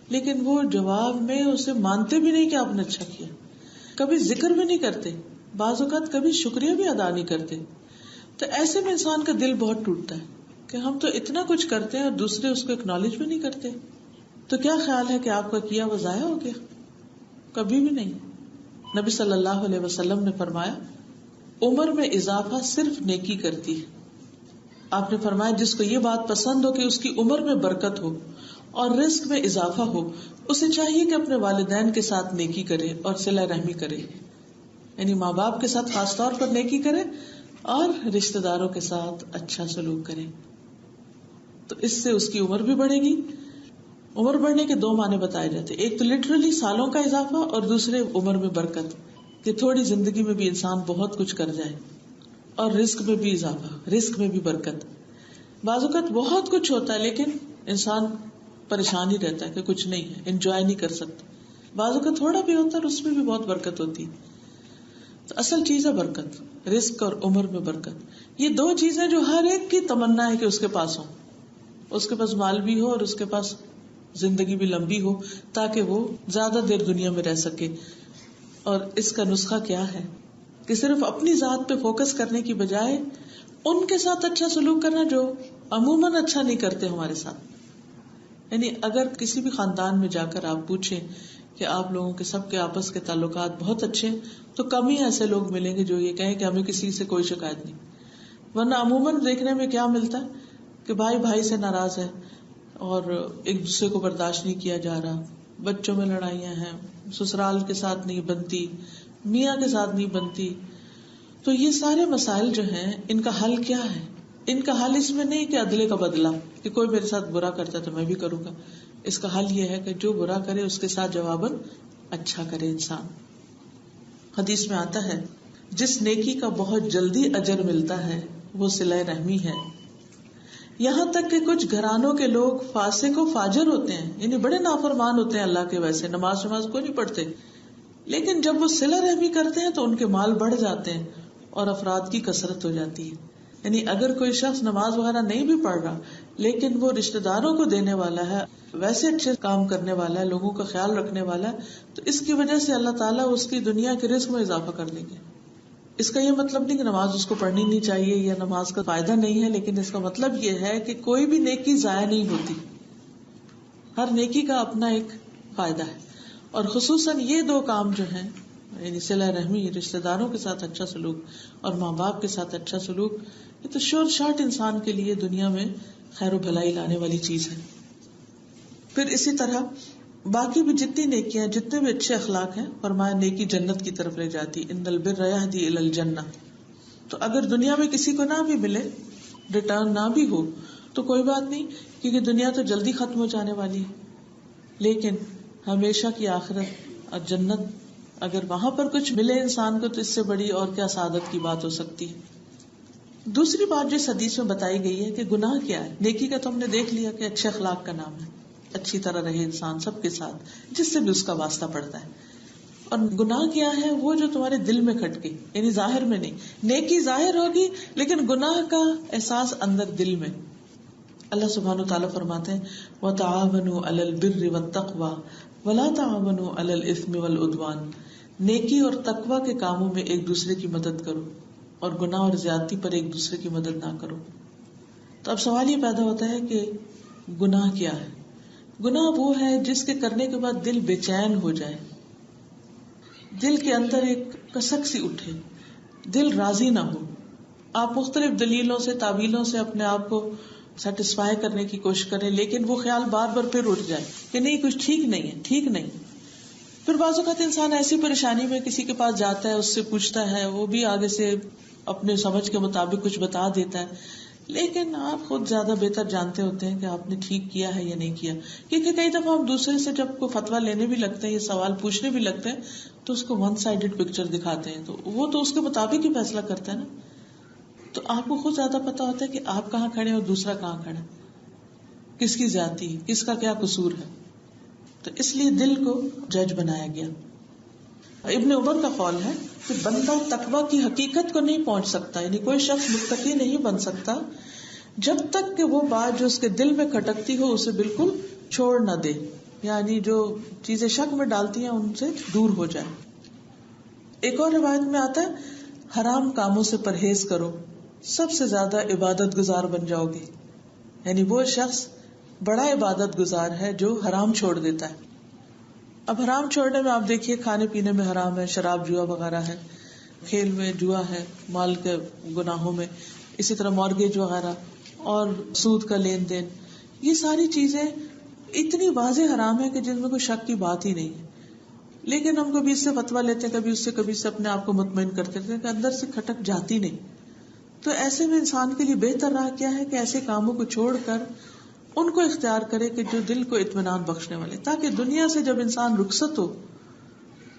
لیکن وہ جواب میں اسے مانتے بھی نہیں کہ آپ نے اچھا کیا, کبھی ذکر بھی نہیں کرتے, بعض اوقات کبھی شکریہ بھی ادا نہیں کرتے. تو ایسے میں انسان کا دل بہت ٹوٹتا ہے کہ ہم تو اتنا کچھ کرتے ہیں اور دوسرے اس کو اکنالج بھی نہیں کرتے. تو کیا خیال ہے کہ آپ کا کیا وہ ضائع ہو گیا؟ کبھی بھی نہیں. نبی صلی اللہ علیہ وسلم نے فرمایا عمر میں اضافہ صرف نیکی کرتی ہے. آپ نے فرمایا جس کو یہ بات پسند ہو کہ اس کی عمر میں برکت ہو اور رزق میں اضافہ ہو, اسے چاہیے کہ اپنے والدین کے ساتھ نیکی کرے اور صلہ رحمی کرے, یعنی ماں باپ کے ساتھ خاص طور پر نیکی کرے اور رشتہ داروں کے ساتھ اچھا سلوک کرے. تو اس سے اس کی عمر بھی بڑھے گی. عمر بڑھنے کے دو معنی بتائے جاتے, ایک تو لٹرلی سالوں کا اضافہ اور دوسرے عمر میں برکت, کہ تھوڑی زندگی میں بھی انسان بہت کچھ کر جائے. اور رزق میں بھی اضافہ, رزق میں بھی برکت. بعض اوقات بہت کچھ ہوتا ہے لیکن انسان پریشان ہی رہتا ہے کہ کچھ نہیں ہے, انجوائے نہیں کر سکتا. بعض اوقات تھوڑا بھی ہوتا ہے اور اس میں بھی بہت برکت ہوتی ہے. تو اصل چیز ہے برکت, رزق اور عمر میں برکت. یہ دو چیزیں جو ہر ایک کی تمنا ہے کہ اس کے پاس ہو, اس کے پاس مال بھی ہو اور اس کے پاس زندگی بھی لمبی ہو تاکہ وہ زیادہ دیر دنیا میں رہ سکے. اور اس کا نسخہ کیا ہے کہ صرف اپنی ذات پہ فوکس کرنے کی بجائے ان کے ساتھ اچھا سلوک کرنا جو عموماً اچھا نہیں کرتے ہمارے ساتھ. یعنی اگر کسی بھی خاندان میں جا کر آپ پوچھیں کہ آپ لوگوں کے سب کے آپس کے تعلقات بہت اچھے ہیں تو کم ہی ایسے لوگ ملیں گے جو یہ کہیں کہ ہمیں کسی سے کوئی شکایت نہیں. ورنہ عموماً دیکھنے میں کیا ملتا ہے کہ بھائی بھائی سے ناراض ہے اور ایک دوسرے کو برداشت نہیں کیا جا رہا, بچوں میں لڑائیاں ہیں, سسرال کے ساتھ نہیں بنتی, میاں کے ساتھ نہیں بنتی. تو یہ سارے مسائل جو ہیں ان کا حل کیا ہے؟ ان کا حل اس میں نہیں کہ عدلے کا بدلہ, کہ کوئی میرے ساتھ برا کرتا تو میں بھی کروں گا. اس کا حل یہ ہے کہ جو برا کرے اس کے ساتھ جواباً اچھا کرے انسان. حدیث میں آتا ہے جس نیکی کا بہت جلدی اجر ملتا ہے وہ صلہ رحمی ہے. یہاں تک کہ کچھ گھرانوں کے لوگ فاسق و فاجر ہوتے ہیں, یعنی بڑے نافرمان ہوتے ہیں اللہ کے, ویسے نماز کو نہیں پڑھتے, لیکن جب وہ صلہ رحمی کرتے ہیں تو ان کے مال بڑھ جاتے ہیں اور افراد کی کثرت ہو جاتی ہے. یعنی اگر کوئی شخص نماز وغیرہ نہیں بھی پڑھ رہا لیکن وہ رشتہ داروں کو دینے والا ہے, ویسے اچھے کام کرنے والا ہے, لوگوں کا خیال رکھنے والا ہے, تو اس کی وجہ سے اللہ تعالیٰ اس کی دنیا کے رزق میں اضافہ کر دیں گے. اس کا یہ مطلب نہیں کہ نماز اس کو پڑھنی نہیں چاہیے یا نماز کا فائدہ نہیں ہے, لیکن اس کا مطلب یہ ہے کہ کوئی بھی نیکی ضائع نہیں ہوتی, ہر نیکی کا اپنا ایک فائدہ ہے. اور خصوصاً یہ دو کام جو ہیں, یعنی صلہ رحمی, رشتہ داروں کے ساتھ اچھا سلوک اور ماں باپ کے ساتھ اچھا سلوک, یہ تو شور شاٹ انسان کے لیے دنیا میں خیر و بھلائی لانے والی چیز ہے. پھر اسی طرح باقی بھی جتنی نیکیاں, جتنے بھی اچھے اخلاق ہیں, فرمایا نیکی جنت کی طرف لے جاتی, ان البر یہدی الی الجنہ. تو اگر دنیا میں کسی کو نہ بھی ملے, ریٹرن نہ بھی ہو تو کوئی بات نہیں, کیونکہ دنیا تو جلدی ختم ہو جانے والی ہے, لیکن ہمیشہ کی آخرت اور جنت, اگر وہاں پر کچھ ملے انسان کو تو اس سے بڑی اور کیا سعادت کی بات ہو سکتی ہے. دوسری بات جو اس حدیث میں بتائی گئی ہے کہ گناہ کیا ہے. نیکی کا تو ہم نے دیکھ لیا کہ اچھے اخلاق کا نام ہے, اچھی طرح رہے انسان سب کے ساتھ جس سے بھی اس کا واسطہ پڑتا ہے. اور گناہ کیا ہے؟ وہ جو تمہارے دل میں کھٹکے, یعنی ظاہر میں نہیں. نیکی ظاہر ہوگی لیکن گناہ کا احساس اندر دل میں. اللہ سبحانہ وتعالیٰ فرماتے ہیں وَتَعَاوَنُوا عَلَى الْبِرِّ وَالتَّقْوَى وَلَا تَعَاوَنُوا عَلَى الْإِثْمِ وَالْعُدْوَانِ. نیکی اور تقوی کے کاموں میں ایک دوسرے کی مدد کرو اور گناہ اور زیادتی پر ایک دوسرے کی مدد نہ کرو. تو اب سوال یہ پیدا ہوتا ہے کہ گناہ کیا ہے؟ گناہ وہ ہے جس کے کرنے کے بعد دل بے چین ہو جائے, دل کے اندر ایک کسک سی اٹھے, دل راضی نہ ہو. آپ مختلف دلیلوں سے, تعویلوں سے اپنے آپ کو سیٹسفائی کرنے کی کوشش کریں, لیکن وہ خیال بار بار پھر اٹھ جائے کہ نہیں کچھ ٹھیک نہیں ہے, ٹھیک نہیں. پھر بعض اوقات انسان ایسی پریشانی میں کسی کے پاس جاتا ہے, اس سے پوچھتا ہے, وہ بھی آگے سے اپنے سمجھ کے مطابق کچھ بتا دیتا ہے, لیکن آپ خود زیادہ بہتر جانتے ہوتے ہیں کہ آپ نے ٹھیک کیا ہے یا نہیں کیا. کیونکہ کئی دفعہ ہم دوسرے سے جب کوئی فتویٰ لینے بھی لگتے ہیں یا سوال پوچھنے بھی لگتے ہیں تو اس کو ون سائیڈڈ پکچر دکھاتے ہیں, تو وہ تو اس کے مطابق ہی فیصلہ کرتا ہے نا. تو آپ کو خود زیادہ پتا ہوتا ہے کہ آپ کہاں کھڑے اور دوسرا کہاں کھڑا, کس کی زیادتی, کس کا کیا قصور ہے. تو اس لیے دل کو جج بنایا گیا. ابن عمر کا قول ہے کہ بندہ تقوی کی حقیقت کو نہیں پہنچ سکتا، یعنی کوئی شخص متقی نہیں بن سکتا جب تک کہ وہ بات جو اس کے دل میں کھٹکتی ہو اسے بالکل چھوڑ نہ دے، یعنی جو چیزیں شک میں ڈالتی ہیں ان سے دور ہو جائے. ایک اور روایت میں آتا ہے حرام کاموں سے پرہیز کرو، سب سے زیادہ عبادت گزار بن جاؤ گے. یعنی وہ شخص بڑا عبادت گزار ہے جو حرام چھوڑ دیتا ہے. اب حرام چھوڑنے میں آپ دیکھیے کھانے پینے میں حرام ہے، شراب جوا وغیرہ ہے، کھیل میں جوا ہے، مال کے گناہوں میں اسی طرح مارگیج وغیرہ اور سود کا لین دین، یہ ساری چیزیں اتنی واضح حرام ہے کہ جن میں کوئی شک کی بات ہی نہیں ہے. لیکن ہم کبھی اس سے فتویٰ لیتے ہیں، کبھی اس سے اپنے آپ کو مطمئن کرتے ہیں کہ اندر سے کھٹک جاتی نہیں. تو ایسے میں انسان کے لیے بہتر راہ کیا ہے کہ ایسے کاموں کو چھوڑ کر ان کو اختیار کرے کہ جو دل کو اطمینان بخشنے والے، تاکہ دنیا سے جب انسان رخصت ہو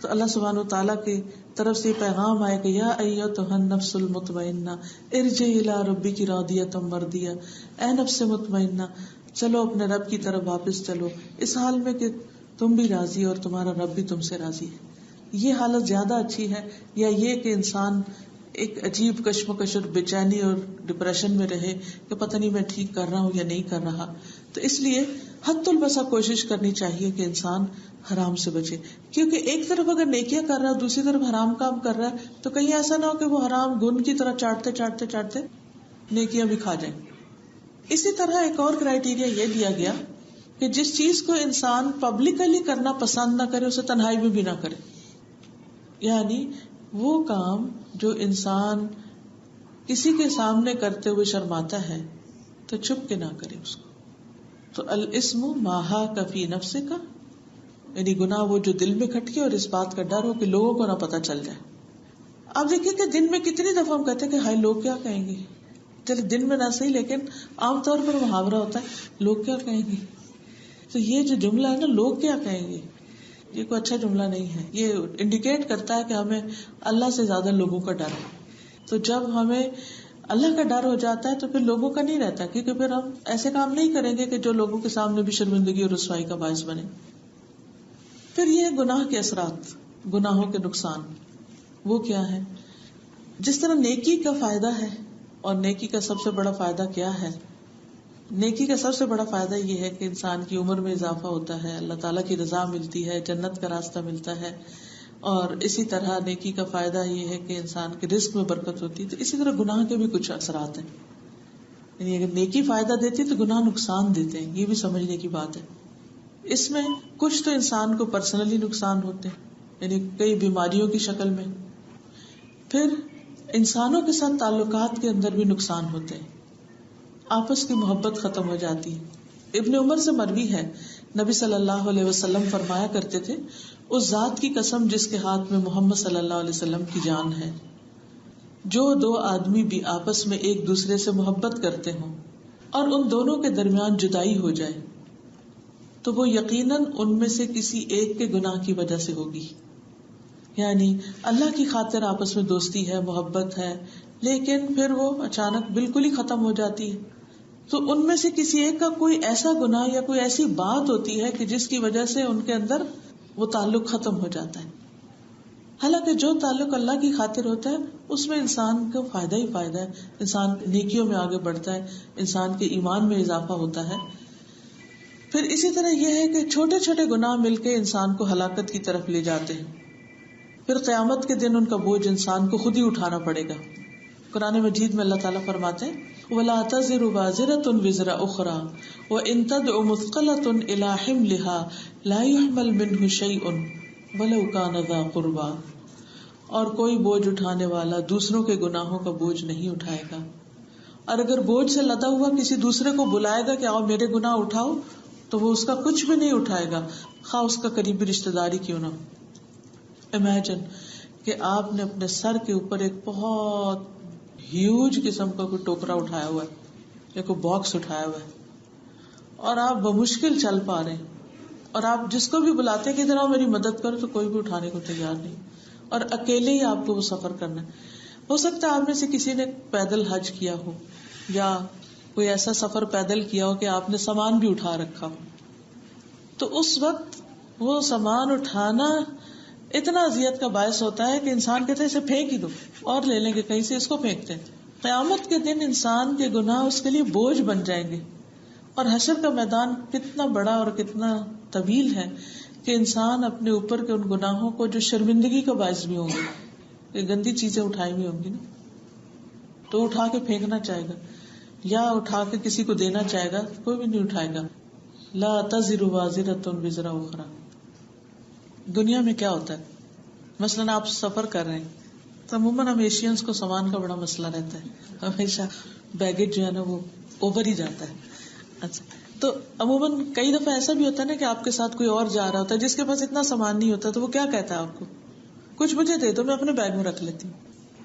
تو اللہ سبحانہ وتعالیٰ کی طرف سے پیغام آئے کہ یا ایتھا النفس المطمئنہ ارجعی الی ربک راضیۃ مرضیہ، اے نفس مطمئنہ چلو اپنے رب کی طرف واپس چلو اس حال میں کہ تم بھی راضی اور تمہارا رب بھی تم سے راضی ہے. یہ حالت زیادہ اچھی ہے یا یہ کہ انسان ایک عجیب کشمکش اور بے چینی اور ڈپریشن میں رہے کہ پتہ نہیں میں ٹھیک کر رہا ہوں یا نہیں کر رہا. تو اس لیے حد البسا کوشش کرنی چاہیے کہ انسان حرام سے بچے، کیونکہ ایک طرف اگر نیکیاں کر رہا ہے دوسری طرف حرام کام کر رہا ہے تو کہیں ایسا نہ ہو کہ وہ حرام گن کی طرح چاٹتے چاٹتے چاٹتے نیکیاں بھی کھا جائیں. اسی طرح ایک اور کرائیٹیریا یہ دیا گیا کہ جس چیز کو انسان پبلکلی کرنا پسند نہ کرے اسے تنہائی میں بھی نہ کرے. یعنی وہ کام جو انسان کسی کے سامنے کرتے ہوئے شرماتا ہے تو چھپ کے نہ کرے اس کو. تو الاسم ما حاک فی نفسک، یعنی گناہ وہ جو دل میں کھٹکے اور اس بات کا ڈر ہو کہ لوگوں کو نہ پتہ چل جائے. آپ دیکھیے کہ دن میں کتنی دفعہ ہم کہتے ہیں کہ ہائے لوگ کیا کہیں گے. چلے دن میں نہ صحیح لیکن عام طور پر محاورہ ہوتا ہے لوگ کیا کہیں گے. تو یہ جو جملہ ہے نا لوگ کیا کہیں گے، یہ کوئی اچھا جملہ نہیں ہے. یہ انڈیکیٹ کرتا ہے کہ ہمیں اللہ سے زیادہ لوگوں کا ڈر ہے. تو جب ہمیں اللہ کا ڈر ہو جاتا ہے تو پھر لوگوں کا نہیں رہتا، کیونکہ پھر ہم ایسے کام نہیں کریں گے کہ جو لوگوں کے سامنے بھی شرمندگی اور رسوائی کا باعث بنے. پھر یہ گناہ کے اثرات، گناہوں کے نقصان وہ کیا ہے. جس طرح نیکی کا فائدہ ہے، اور نیکی کا سب سے بڑا فائدہ کیا ہے، نیکی کا سب سے بڑا فائدہ یہ ہے کہ انسان کی عمر میں اضافہ ہوتا ہے، اللہ تعالیٰ کی رضا ملتی ہے، جنت کا راستہ ملتا ہے. اور اسی طرح نیکی کا فائدہ یہ ہے کہ انسان کے رزق میں برکت ہوتی ہے. تو اسی طرح گناہ کے بھی کچھ اثرات ہیں. یعنی اگر نیکی فائدہ دیتی ہے تو گناہ نقصان دیتے ہیں، یہ بھی سمجھنے کی بات ہے. اس میں کچھ تو انسان کو پرسنلی نقصان ہوتے ہیں، یعنی کئی بیماریوں کی شکل میں. پھر انسانوں کے ساتھ تعلقات کے اندر بھی نقصان ہوتے ہیں، آپس کی محبت ختم ہو جاتی ہے. ابن عمر سے مروی ہے نبی صلی اللہ علیہ وسلم فرمایا کرتے تھے اس ذات کی قسم جس کے ہاتھ میں محمد صلی اللہ علیہ وسلم کی جان ہے، جو دو آدمی بھی آپس میں ایک دوسرے سے محبت کرتے ہوں اور ان دونوں کے درمیان جدائی ہو جائے تو وہ یقیناً ان میں سے کسی ایک کے گناہ کی وجہ سے ہوگی. یعنی اللہ کی خاطر آپس میں دوستی ہے، محبت ہے، لیکن پھر وہ اچانک بالکل ہی ختم ہو جاتی ہے تو ان میں سے کسی ایک کا کوئی ایسا گناہ یا کوئی ایسی بات ہوتی ہے کہ جس کی وجہ سے ان کے اندر وہ تعلق ختم ہو جاتا ہے. حالانکہ جو تعلق اللہ کی خاطر ہوتا ہے اس میں انسان کو فائدہ ہی فائدہ ہے، انسان نیکیوں میں آگے بڑھتا ہے، انسان کے ایمان میں اضافہ ہوتا ہے. پھر اسی طرح یہ ہے کہ چھوٹے چھوٹے گناہ مل کے انسان کو ہلاکت کی طرف لے جاتے ہیں. پھر قیامت کے دن ان کا بوجھ انسان کو خود ہی اٹھانا پڑے گا. قرآن مجید میں اللہ تعالیٰ فرماتے ہیں وَلَا تَزِرُ وَازِرَةٌ وِزْرَ أُخْرَى وَإِن تَدْعُ مُثْقَلَةٌ إِلَى حِمْلِهَا لَا يُحْمَلْ مِنْهُ شَيْءٌ وَلَوْ كَانَ ذَا قُرْبَى. اور کوئی بوجھ اٹھانے والا دوسروں کے گناہوں کا بوجھ نہیں اٹھائے گا، اور اگر بوجھ سے لدا ہوا کسی دوسرے کو بلائے گا کہ آؤ میرے گناہ اٹھاؤ تو وہ اس کا کچھ بھی نہیں اٹھائے گا، خواہ اس کا قریبی رشتہ داری کیوں نہ. امیجن کہ آپ نے اپنے سر کے اوپر ایک بہت ہیوج قسم کا کوئی ٹوکرا اٹھایا ہوا ہے یا کوئی باکس اٹھایا ہوا ہے اور آپ بمشکل چل پا رہے ہیں، اور آپ جس کو بھی بلاتے ہیں کہ ادھر آؤ میری مدد کرو تو کوئی بھی اٹھانے کو تیار نہیں، اور اکیلے ہی آپ کو وہ سفر کرنا ہے. ہو سکتا ہے آپ میں سے کسی نے پیدل حج کیا ہو یا کوئی ایسا سفر پیدل کیا ہو کہ آپ نے سامان بھی اٹھا رکھا ہو، تو اس وقت وہ سامان اٹھانا اتنا اذیت کا باعث ہوتا ہے کہ انسان کہتے ہیں اسے پھینک ہی دو، اور لے لیں گے کہیں سے، اس کو پھینکتے ہیں. قیامت کے دن انسان کے گناہ اس کے لیے بوجھ بن جائیں گے. اور حشر کا میدان کتنا بڑا اور کتنا طویل ہے کہ انسان اپنے اوپر کے ان گناہوں کو جو شرمندگی کا باعث بھی ہوں گے، کہ گندی چیزیں اٹھائی ہوئی ہوں گی نا، تو اٹھا کے پھینکنا چاہے گا یا اٹھا کے کسی کو دینا چاہے گا، کوئی بھی نہیں اٹھائے گا. لا تزر وازرۃ وزر اخرى. دنیا میں کیا ہوتا ہے، مثلاً آپ سفر کر رہے ہیں تو عموماً ہم ایشینز کو سامان کا بڑا مسئلہ رہتا ہے، ہمیشہ بیگیج جو ہے نا وہ اوور ہی جاتا ہے. اچھا، تو عموماً کئی دفعہ ایسا بھی ہوتا ہے نا کہ آپ کے ساتھ کوئی اور جا رہا ہوتا ہے جس کے پاس اتنا سامان نہیں ہوتا، تو وہ کیا کہتا ہے آپ کو، کچھ مجھے دے دو میں اپنے بیگ میں رکھ لیتی ہوں.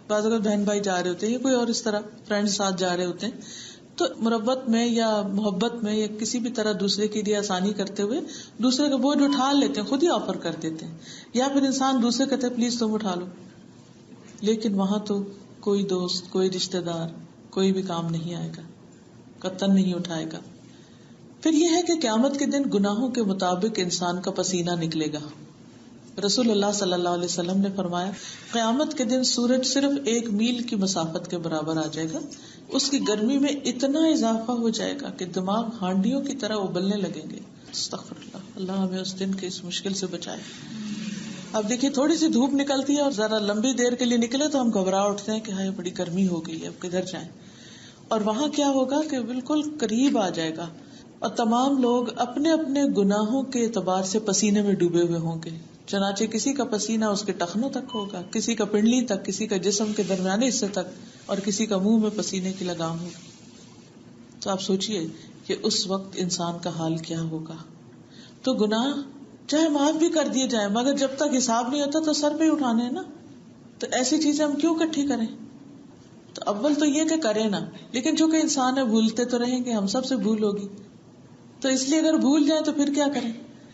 بعض اگر بہن بھائی جا رہے ہوتے ہیں یا کوئی اور اس طرح فرینڈ ساتھ جا رہے ہوتے ہیں، تو مربت میں یا محبت میں یا کسی بھی طرح دوسرے کے لیے آسانی کرتے ہوئے دوسرے کا بوجھ اٹھا لیتے ہیں، خود ہی آفر کر دیتے ہیں، یا پھر انسان دوسرے کہتے ہیں پلیز تم اٹھا لو. لیکن وہاں تو کوئی دوست، کوئی رشتہ دار، کوئی بھی کام نہیں آئے گا، قطن نہیں اٹھائے گا. پھر یہ ہے کہ قیامت کے دن گناہوں کے مطابق انسان کا پسینہ نکلے گا. رسول اللہ صلی اللہ علیہ وسلم نے فرمایا قیامت کے دن سورج صرف 1 میل کی مسافت کے برابر آ جائے گا، اس کی گرمی میں اتنا اضافہ ہو جائے گا کہ دماغ ہانڈیوں کی طرح ابلنے لگیں گے. استغفر اللہ، اللہ ہمیں اس دن کے اس مشکل سے بچائے. اب دیکھیے تھوڑی سی دھوپ نکلتی ہے اور ذرا لمبی دیر کے لیے نکلے تو ہم گھبرا اٹھتے ہیں کہ ہائے بڑی گرمی ہو گئی ہے، اب کدھر جائیں. اور وہاں کیا ہوگا کہ بالکل قریب آ جائے گا اور تمام لوگ اپنے اپنے گناہوں کے اعتبار سے پسینے میں ڈوبے ہوئے ہوں گے. چنانچہ کسی کا پسینہ اس کے ٹخنوں تک ہوگا، کسی کا پنڈلی تک، کسی کا جسم کے درمیانے حصے تک، اور کسی کا منہ میں پسینے کی لگام ہوگی. تو آپ سوچئے کہ اس وقت انسان کا حال کیا ہوگا. تو گناہ چاہے معاف بھی کر دیے جائیں مگر جب تک حساب نہیں ہوتا تو سر پہ ہی اٹھانے ہیں نا. تو ایسی چیزیں ہم کیوں اکٹھی کریں؟ تو اول تو یہ کہ کریں نا، لیکن چونکہ انسان ہے بھولتے تو رہیں گے، ہم سب سے بھول ہوگی، تو اس لیے اگر بھول جائیں تو پھر کیا کریں؟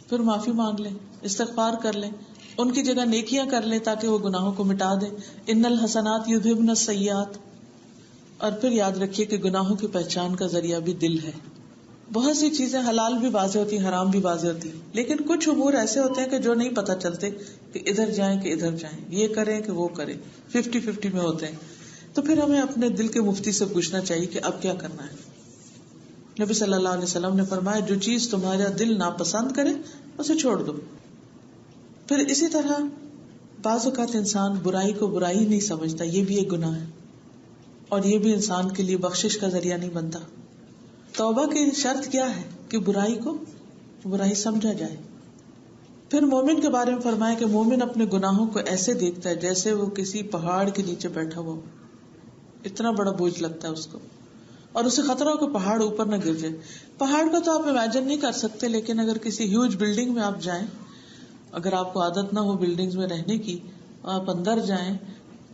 پھر معافی مانگ لیں، استغفار کر لیں، ان کی جگہ نیکیاں کر لیں تاکہ وہ گناہوں کو مٹا دیں. ان الحسنات یذھبن السیئات. اور پھر یاد رکھیے کہ گناہوں کی پہچان کا ذریعہ بھی دل ہے. بہت سی چیزیں حلال بھی واضح ہوتی ہیں، حرام بھی واضح ہوتی ہیں، لیکن کچھ امور ایسے ہوتے ہیں کہ جو نہیں پتہ چلتے کہ ادھر جائیں کہ ادھر جائیں، یہ کریں کہ وہ کریں، 50-50 میں ہوتے ہیں. تو پھر ہمیں اپنے دل کے مفتی سے پوچھنا چاہیے کہ اب کیا کرنا ہے. نبی صلی اللہ علیہ وسلم نے فرمایا جو چیز تمہارا دل ناپسند کرے اسے چھوڑ دو. پھر اسی طرح بعض اوقات انسان برائی کو برائی نہیں سمجھتا، یہ بھی ایک گناہ ہے، اور یہ بھی انسان کے لیے بخشش کا ذریعہ نہیں بنتا. توبہ کی شرط کیا ہے کہ برائی کو برائی سمجھا جائے. پھر مومن کے بارے میں فرمایا کہ مومن اپنے گناہوں کو ایسے دیکھتا ہے جیسے وہ کسی پہاڑ کے نیچے بیٹھا ہوا، اتنا بڑا بوجھ لگتا ہے اس کو، اور اسے خطرہ ہو کہ پہاڑ اوپر نہ گر جائے. پہاڑ کو تو آپ امیجن نہیں کر سکتے، لیکن اگر کسی ہیوج بلڈنگ میں آپ جائیں، اگر آپ کو عادت نہ ہو بلڈنگز میں رہنے کی، آپ اندر جائیں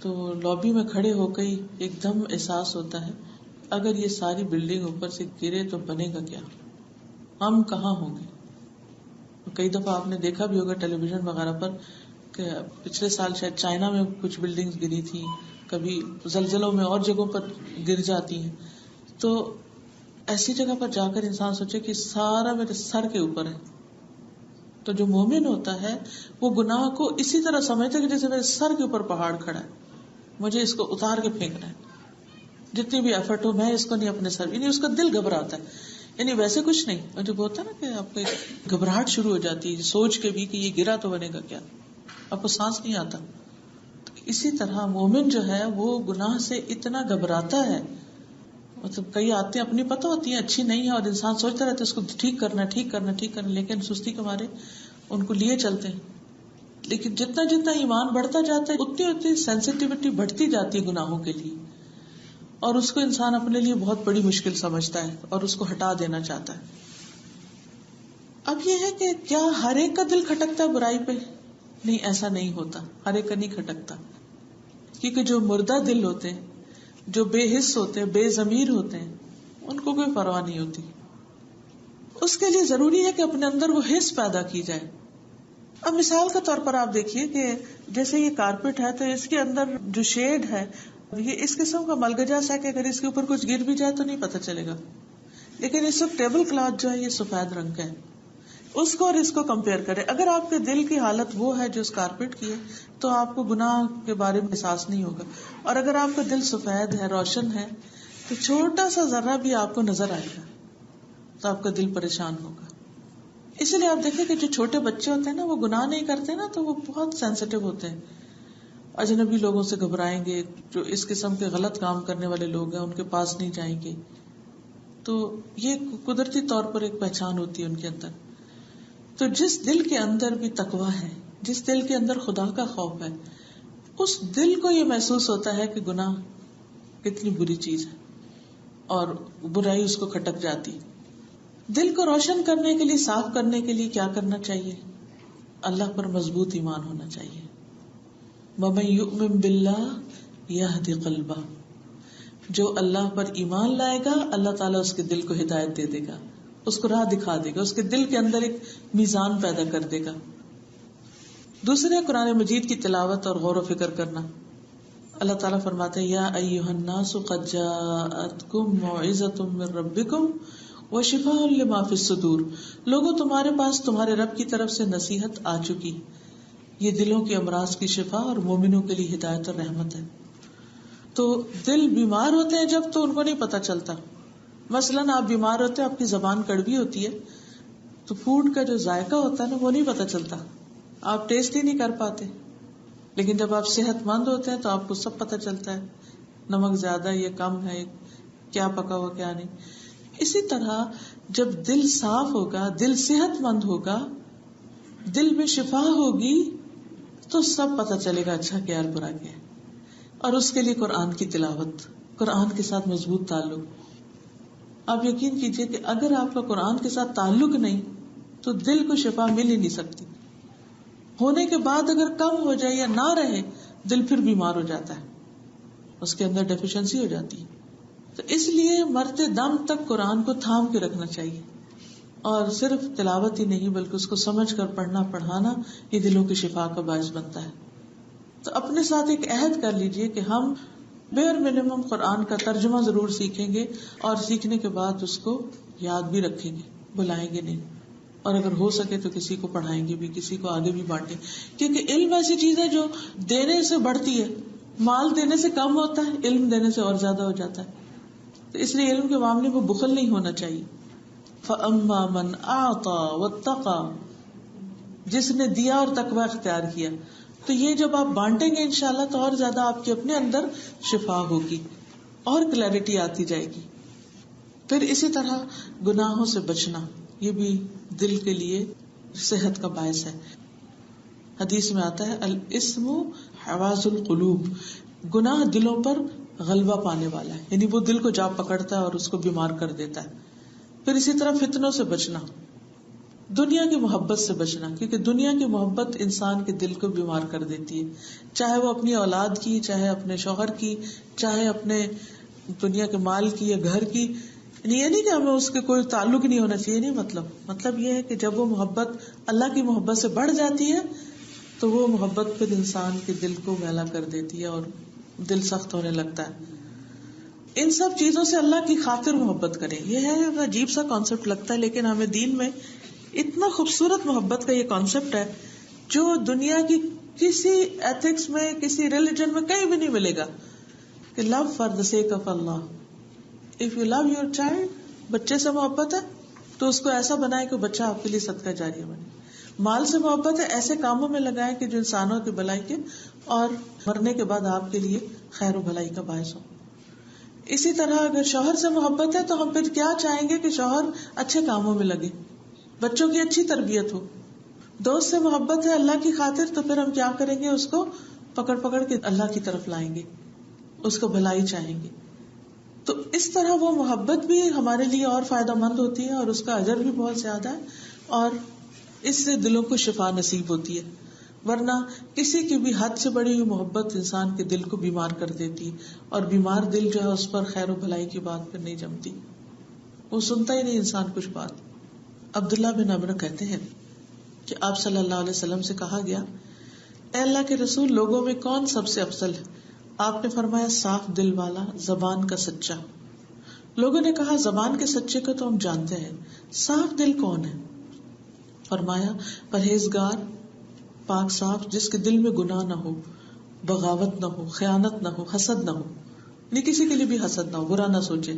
تو لابی میں کھڑے ہو کے ایک دم احساس ہوتا ہے اگر یہ ساری بلڈنگ اوپر سے گرے تو بنے گا کیا، ہم کہاں ہوں گے. کئی دفعہ آپ نے دیکھا بھی ہوگا ٹیلی ویژن وغیرہ پر کہ پچھلے سال شاید چائنا میں کچھ بلڈنگز گری تھی، کبھی زلزلوں میں اور جگہوں پر گر جاتی ہیں. تو ایسی جگہ پر جا کر انسان سوچے کہ سارا میرے سر کے اوپر ہے. تو جو مومن ہوتا ہے وہ گناہ کو اسی طرح سمجھتا ہے کہ جیسے میرے سر کے اوپر پہاڑ کھڑا ہے، مجھے اس کو اتار کے پھینکنا ہے، جتنی بھی ایفرٹ ہو میں اس کو نہیں اپنے سر، یعنی اس کا دل گھبراتا ہے. یعنی ویسے کچھ نہیں، اور جب ہوتا ہے نا کہ آپ کو گھبراہٹ شروع ہو جاتی ہے سوچ کے بھی کہ یہ گرا تو بنے گا کیا، آپ کو سانس نہیں آتا. اسی طرح مومن جو ہے وہ گناہ سے اتنا گھبراتا ہے، مطلب کئی آتے اپنی پتہ ہوتی ہیں اچھی نہیں ہے اور انسان سوچتا رہتا ہے اس کو ٹھیک کرنا، لیکن سستی کے مارے ان کو لیے چلتے ہیں. لیکن جتنا جتنا ایمان بڑھتا جاتا ہے اتنی اتنی سینسٹیوٹی بڑھتی جاتی ہے گناہوں کے لیے، اور اس کو انسان اپنے لیے بہت بڑی مشکل سمجھتا ہے اور اس کو ہٹا دینا چاہتا ہے. اب یہ ہے کہ کیا ہر ایک کا دل کھٹکتا ہے برائی پہ؟ نہیں، ایسا نہیں ہوتا، ہر ایک کا نہیں کھٹکتا، کیونکہ جو مردہ دل ہوتے ہیں، جو بے حس ہوتے ہیں، بے ضمیر ہوتے ہیں، ان کو کوئی پرواہ نہیں ہوتی. اس کے لیے ضروری ہے کہ اپنے اندر وہ حس پیدا کی جائے. اب مثال کے طور پر آپ دیکھیے کہ جیسے یہ کارپیٹ ہے تو اس کے اندر جو شیڈ ہے یہ اس قسم کا ملگجا سا کہ اگر اس کے اوپر کچھ گر بھی جائے تو نہیں پتہ چلے گا. لیکن اس وقت ٹیبل کلاتھ جو ہے یہ سفید رنگ کا ہے، اس کو اور اس کو کمپیئر کرے. اگر آپ کے دل کی حالت وہ ہے جو اس کارپیٹ کی ہے تو آپ کو گناہ کے بارے میں احساس نہیں ہوگا. اور اگر آپ کا دل سفید ہے، روشن ہے، تو چھوٹا سا ذرہ بھی آپ کو نظر آئے گا تو آپ کا دل پریشان ہوگا. اسی لیے آپ دیکھیں کہ جو چھوٹے بچے ہوتے ہیں نا، وہ گناہ نہیں کرتے نا تو وہ بہت سینسیٹیو ہوتے ہیں. اجنبی لوگوں سے گھبرائیں گے، جو اس قسم کے غلط کام کرنے والے لوگ ہیں ان کے پاس نہیں جائیں گے. تو یہ قدرتی طور پر ایک پہچان ہوتی ہے ان کے اندر. تو جس دل کے اندر بھی تقویٰ ہے، جس دل کے اندر خدا کا خوف ہے، اس دل کو یہ محسوس ہوتا ہے کہ گناہ کتنی بری چیز ہے اور برائی اس کو کھٹک جاتی. دل کو روشن کرنے کے لیے، صاف کرنے کے لیے کیا کرنا چاہیے؟ اللہ پر مضبوط ایمان ہونا چاہیے. وَمَن يُؤْمِن بِاللَّهِ يَهْدِ قَلْبَهُ، جو اللہ پر ایمان لائے گا اللہ تعالیٰ اس کے دل کو ہدایت دے دے گا، اس کو راہ دکھا دے گا، اس کے دل کے اندر ایک میزان پیدا کر دے گا. دوسرے قرآن مجید کی تلاوت اور غور و فکر کرنا. اللہ تعالیٰ فرماتے ہیں یا ایھا الناس قد جاءتکم موعظۃ من ربکم وشفاء لما فی الصدور، لوگوں تمہارے پاس تمہارے رب کی طرف سے نصیحت آ چکی، یہ دلوں کے امراض کی شفا اور مومنوں کے لیے ہدایت اور رحمت ہے. تو دل بیمار ہوتے ہیں جب تو ان کو نہیں پتا چلتا. مثلاً آپ بیمار ہوتے ہیں، آپ کی زبان کڑوی ہوتی ہے تو فوڈ کا جو ذائقہ ہوتا ہے نا وہ نہیں پتا چلتا، آپ ٹیسٹ ہی نہیں کر پاتے. لیکن جب آپ صحت مند ہوتے ہیں تو آپ کو سب پتا چلتا ہے، نمک زیادہ ہے یا کم ہے، کیا پکا ہوا کیا نہیں. اسی طرح جب دل صاف ہوگا، دل صحت مند ہوگا، دل میں شفا ہوگی تو سب پتا چلے گا اچھا کیا اور برا کیا. اور اس کے لیے قرآن کی تلاوت، قرآن کے ساتھ مضبوط تعلق. آپ یقین کیجئے کہ اگر آپ کا قرآن کے ساتھ تعلق نہیں تو دل کو شفا مل ہی نہیں سکتی. ہونے کے بعد اگر کم ہو جائے یا نہ رہے، دل پھر بیمار ہو جاتا ہے، اس کے اندر ڈیفیشنسی ہو جاتی ہے. تو اس لیے مرتے دم تک قرآن کو تھام کے رکھنا چاہیے. اور صرف تلاوت ہی نہیں بلکہ اس کو سمجھ کر پڑھنا پڑھانا یہ دلوں کی شفا کا باعث بنتا ہے. تو اپنے ساتھ ایک عہد کر لیجئے کہ ہم بیئر منیمم قرآن کا ترجمہ ضرور سیکھیں گے اور سیکھنے کے بعد اس کو یاد بھی رکھیں گے، بھلائیں گے نہیں. اور اگر ہو سکے تو کسی کو پڑھائیں گے بھی، کسی کو آگے بھی بانٹیں. کیونکہ علم ایسی چیز ہے جو دینے سے بڑھتی ہے، مال دینے سے کم ہوتا ہے، علم دینے سے اور زیادہ ہو جاتا ہے. تو اس لیے علم کے معاملے میں بخل نہیں ہونا چاہیے. فَأَمَّا مَنْ أَعْطَى وَاتَّقَى، جس نے دیا اور تقوی اختیار کیا. تو یہ جب آپ بانٹیں گے انشاءاللہ تو اور زیادہ آپ کے اپنے اندر شفا ہوگی اور کلیئرٹی آتی جائے گی. پھر اسی طرح گناہوں سے بچنا، یہ بھی دل کے لیے صحت کا باعث ہے. حدیث میں آتا ہے الاسم حواس القلوب، گناہ دلوں پر غلبہ پانے والا ہے، یعنی وہ دل کو جا پکڑتا ہے اور اس کو بیمار کر دیتا ہے. پھر اسی طرح فتنوں سے بچنا، دنیا کی محبت سے بچنا، کیونکہ دنیا کی محبت انسان کے دل کو بیمار کر دیتی ہے، چاہے وہ اپنی اولاد کی، چاہے اپنے شوہر کی، چاہے اپنے دنیا کے مال کی یا گھر کی. یہ نہیں کہ ہمیں اس کے کوئی تعلق نہیں ہونا چاہیے، نہیں، مطلب یہ ہے کہ جب وہ محبت اللہ کی محبت سے بڑھ جاتی ہے تو وہ محبت پھر انسان کے دل کو میلا کر دیتی ہے اور دل سخت ہونے لگتا ہے. ان سب چیزوں سے اللہ کی خاطر محبت کریں. یہ ہے عجیب سا کانسیپٹ لگتا ہے، لیکن ہمیں دین میں اتنا خوبصورت محبت کا یہ کانسیپٹ ہے جو دنیا کی کسی ایتھکس میں، کسی ریلیجن میں کہیں بھی نہیں ملے گا. کہ love for the sake of Allah. If you love your child, بچے سے محبت ہے تو اس کو ایسا بنائے کہ بچہ آپ کے لیے صدقہ جاریہ بنے. مال سے محبت ہے، ایسے کاموں میں لگائیں کہ جو انسانوں کی بھلائی کے اور مرنے کے بعد آپ کے لیے خیر و بھلائی کا باعث ہو. اسی طرح اگر شوہر سے محبت ہے تو ہم پھر کیا چاہیں گے کہ شوہر اچھے کاموں میں لگے، بچوں کی اچھی تربیت ہو. دوست سے محبت ہے اللہ کی خاطر تو پھر ہم کیا کریں گے، اس کو پکڑ پکڑ کے اللہ کی طرف لائیں گے، اس کو بھلائی چاہیں گے. تو اس طرح وہ محبت بھی ہمارے لیے اور فائدہ مند ہوتی ہے اور اس کا اجر بھی بہت زیادہ ہے اور اس سے دلوں کو شفا نصیب ہوتی ہے. ورنہ کسی کی بھی حد سے بڑی ہوئی محبت انسان کے دل کو بیمار کر دیتی اور بیمار دل جو ہے اس پر خیر و بھلائی کی بات پھر نہیں جمتی، وہ سنتا ہی نہیں انسان کچھ بات. عبداللہ بن عمرو کہتے ہیں کہ آپ صلی اللہ علیہ وسلم سے کہا گیا، اے اللہ کے رسول، لوگوں میں کون سب سے افضل ہے؟ آپ نے فرمایا صاف دل والا، زبان کا سچا. لوگوں نے کہا زبان کے سچے کو تو ہم جانتے ہیں، صاف دل کون ہے؟ فرمایا پرہیزگار پاک صاف جس کے دل میں گناہ نہ ہو، بغاوت نہ ہو، خیانت نہ ہو، حسد نہ ہو، نہیں کسی کے لیے بھی حسد نہ ہو، برا نہ سوچے.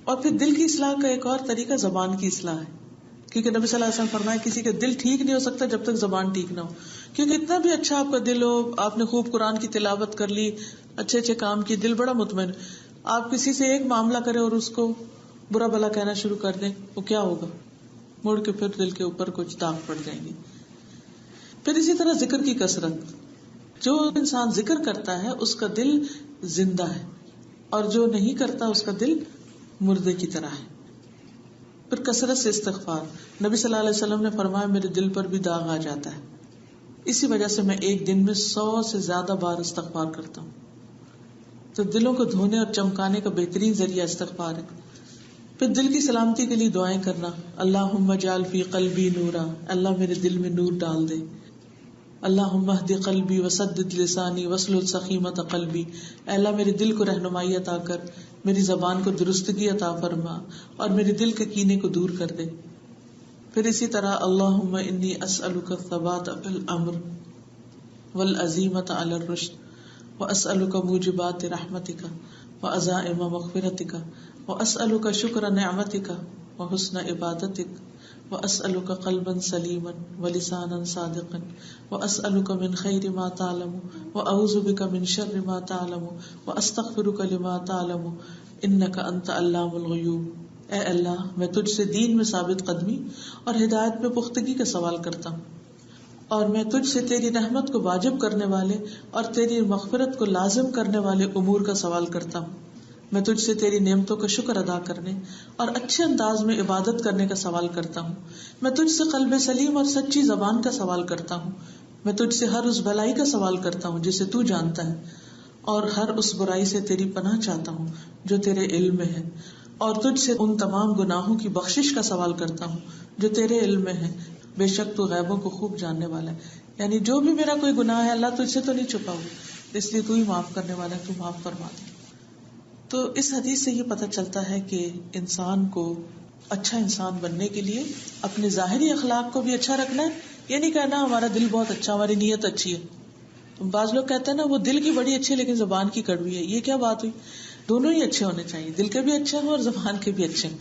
اور پھر دل کی اصلاح کا ایک اور طریقہ زبان کی اصلاح ہے، کیونکہ نبی صلی اللہ علیہ وسلم فرمایا کسی کا دل ٹھیک نہیں ہو سکتا جب تک زبان ٹھیک نہ ہو. کیونکہ اتنا بھی اچھا آپ کا دل ہو، آپ نے خوب قرآن کی تلاوت کر لی، اچھے اچھے کام کیے، دل بڑا مطمئن، آپ کسی سے ایک معاملہ کریں اور اس کو برا بھلا کہنا شروع کر دیں، وہ کیا ہوگا؟ مڑ کے پھر دل کے اوپر کچھ داغ پڑ جائیں گے. پھر اسی طرح ذکر کی کثرت، جو انسان ذکر کرتا ہے اس کا دل زندہ ہے، اور جو نہیں کرتا اس کا دل مردے کی طرح ہے. پھر کثرت سے استغفار، نبی صلی اللہ علیہ وسلم نے فرمایا میرے دل پر بھی داغ آ جاتا ہے، اسی وجہ سے میں ایک دن میں 100 سے زیادہ بار استغفار کرتا ہوں. تو دلوں کو دھونے اور چمکانے کا بہترین ذریعہ استغفار ہے. پھر دل کی سلامتی کے لیے دعائیں کرنا، اللہم اجعل فی قلبی نورا، اللہ میرے دل میں نور ڈال دے. اللہم اہد قلبی وسدد لسانی واسلل سخیمۃ قلبی، اے اللہ میرے دل کو رہنمائی عطا کر، میری زبان کو درستگی عطا فرما، اور میرے دل کے کینے کو دور کر دے. پھر اسی طرح اللہم انی اسألک الثبات فی الامر والعزیمۃ علی الرشد واسألک موجبات رحمتک وعزائم مغفرتک واسألک شکر نعمتک وحسن عبادتک واسألک قلبا سلیما ولسانا صادقا واسألک من خیر ما تعلم واعوذ بک من شر ما تعلم واستغفرک لما تعلم انک انت علام الغیوب. اے اللہ میں تجھ سے دین میں ثابت قدمی اور ہدایت میں پختگی کا سوال کرتا ہوں، اور میں تجھ سے تیری رحمت کو واجب کرنے والے اور تیری مغفرت کو لازم کرنے والے امور کا سوال کرتا ہوں. میں تجھ سے تیری نعمتوں کا شکر ادا کرنے اور اچھے انداز میں عبادت کرنے کا سوال کرتا ہوں. میں تجھ سے قلب سلیم اور سچی زبان کا سوال کرتا ہوں. میں تجھ سے ہر اس بھلائی کا سوال کرتا ہوں جسے تو جانتا ہے، اور ہر اس برائی سے تیری پناہ چاہتا ہوں جو تیرے علم میں ہے، اور تجھ سے ان تمام گناہوں کی بخشش کا سوال کرتا ہوں جو تیرے علم میں ہے، بے شک تو غیبوں کو خوب جاننے والا ہے. یعنی جو بھی میرا کوئی گناہ ہے اللہ تجھ سے تو نہیں چھپا ہوا، اس لیے تو ہی معاف کرنے والا ہے، تو معاف فرما دے. تو اس حدیث سے یہ پتہ چلتا ہے کہ انسان کو اچھا انسان بننے کے لیے اپنے ظاہری اخلاق کو بھی اچھا رکھنا ہے. یہ نہیں کہنا ہمارا دل بہت اچھا، ہماری نیت اچھی ہے. بعض لوگ کہتے ہیں نا وہ دل کی بڑی اچھی ہے لیکن زبان کی کڑوی ہے. یہ کیا بات ہوئی؟ دونوں ہی اچھے ہونے چاہیے، دل کے بھی اچھے ہوں اور زبان کے بھی اچھے ہیں.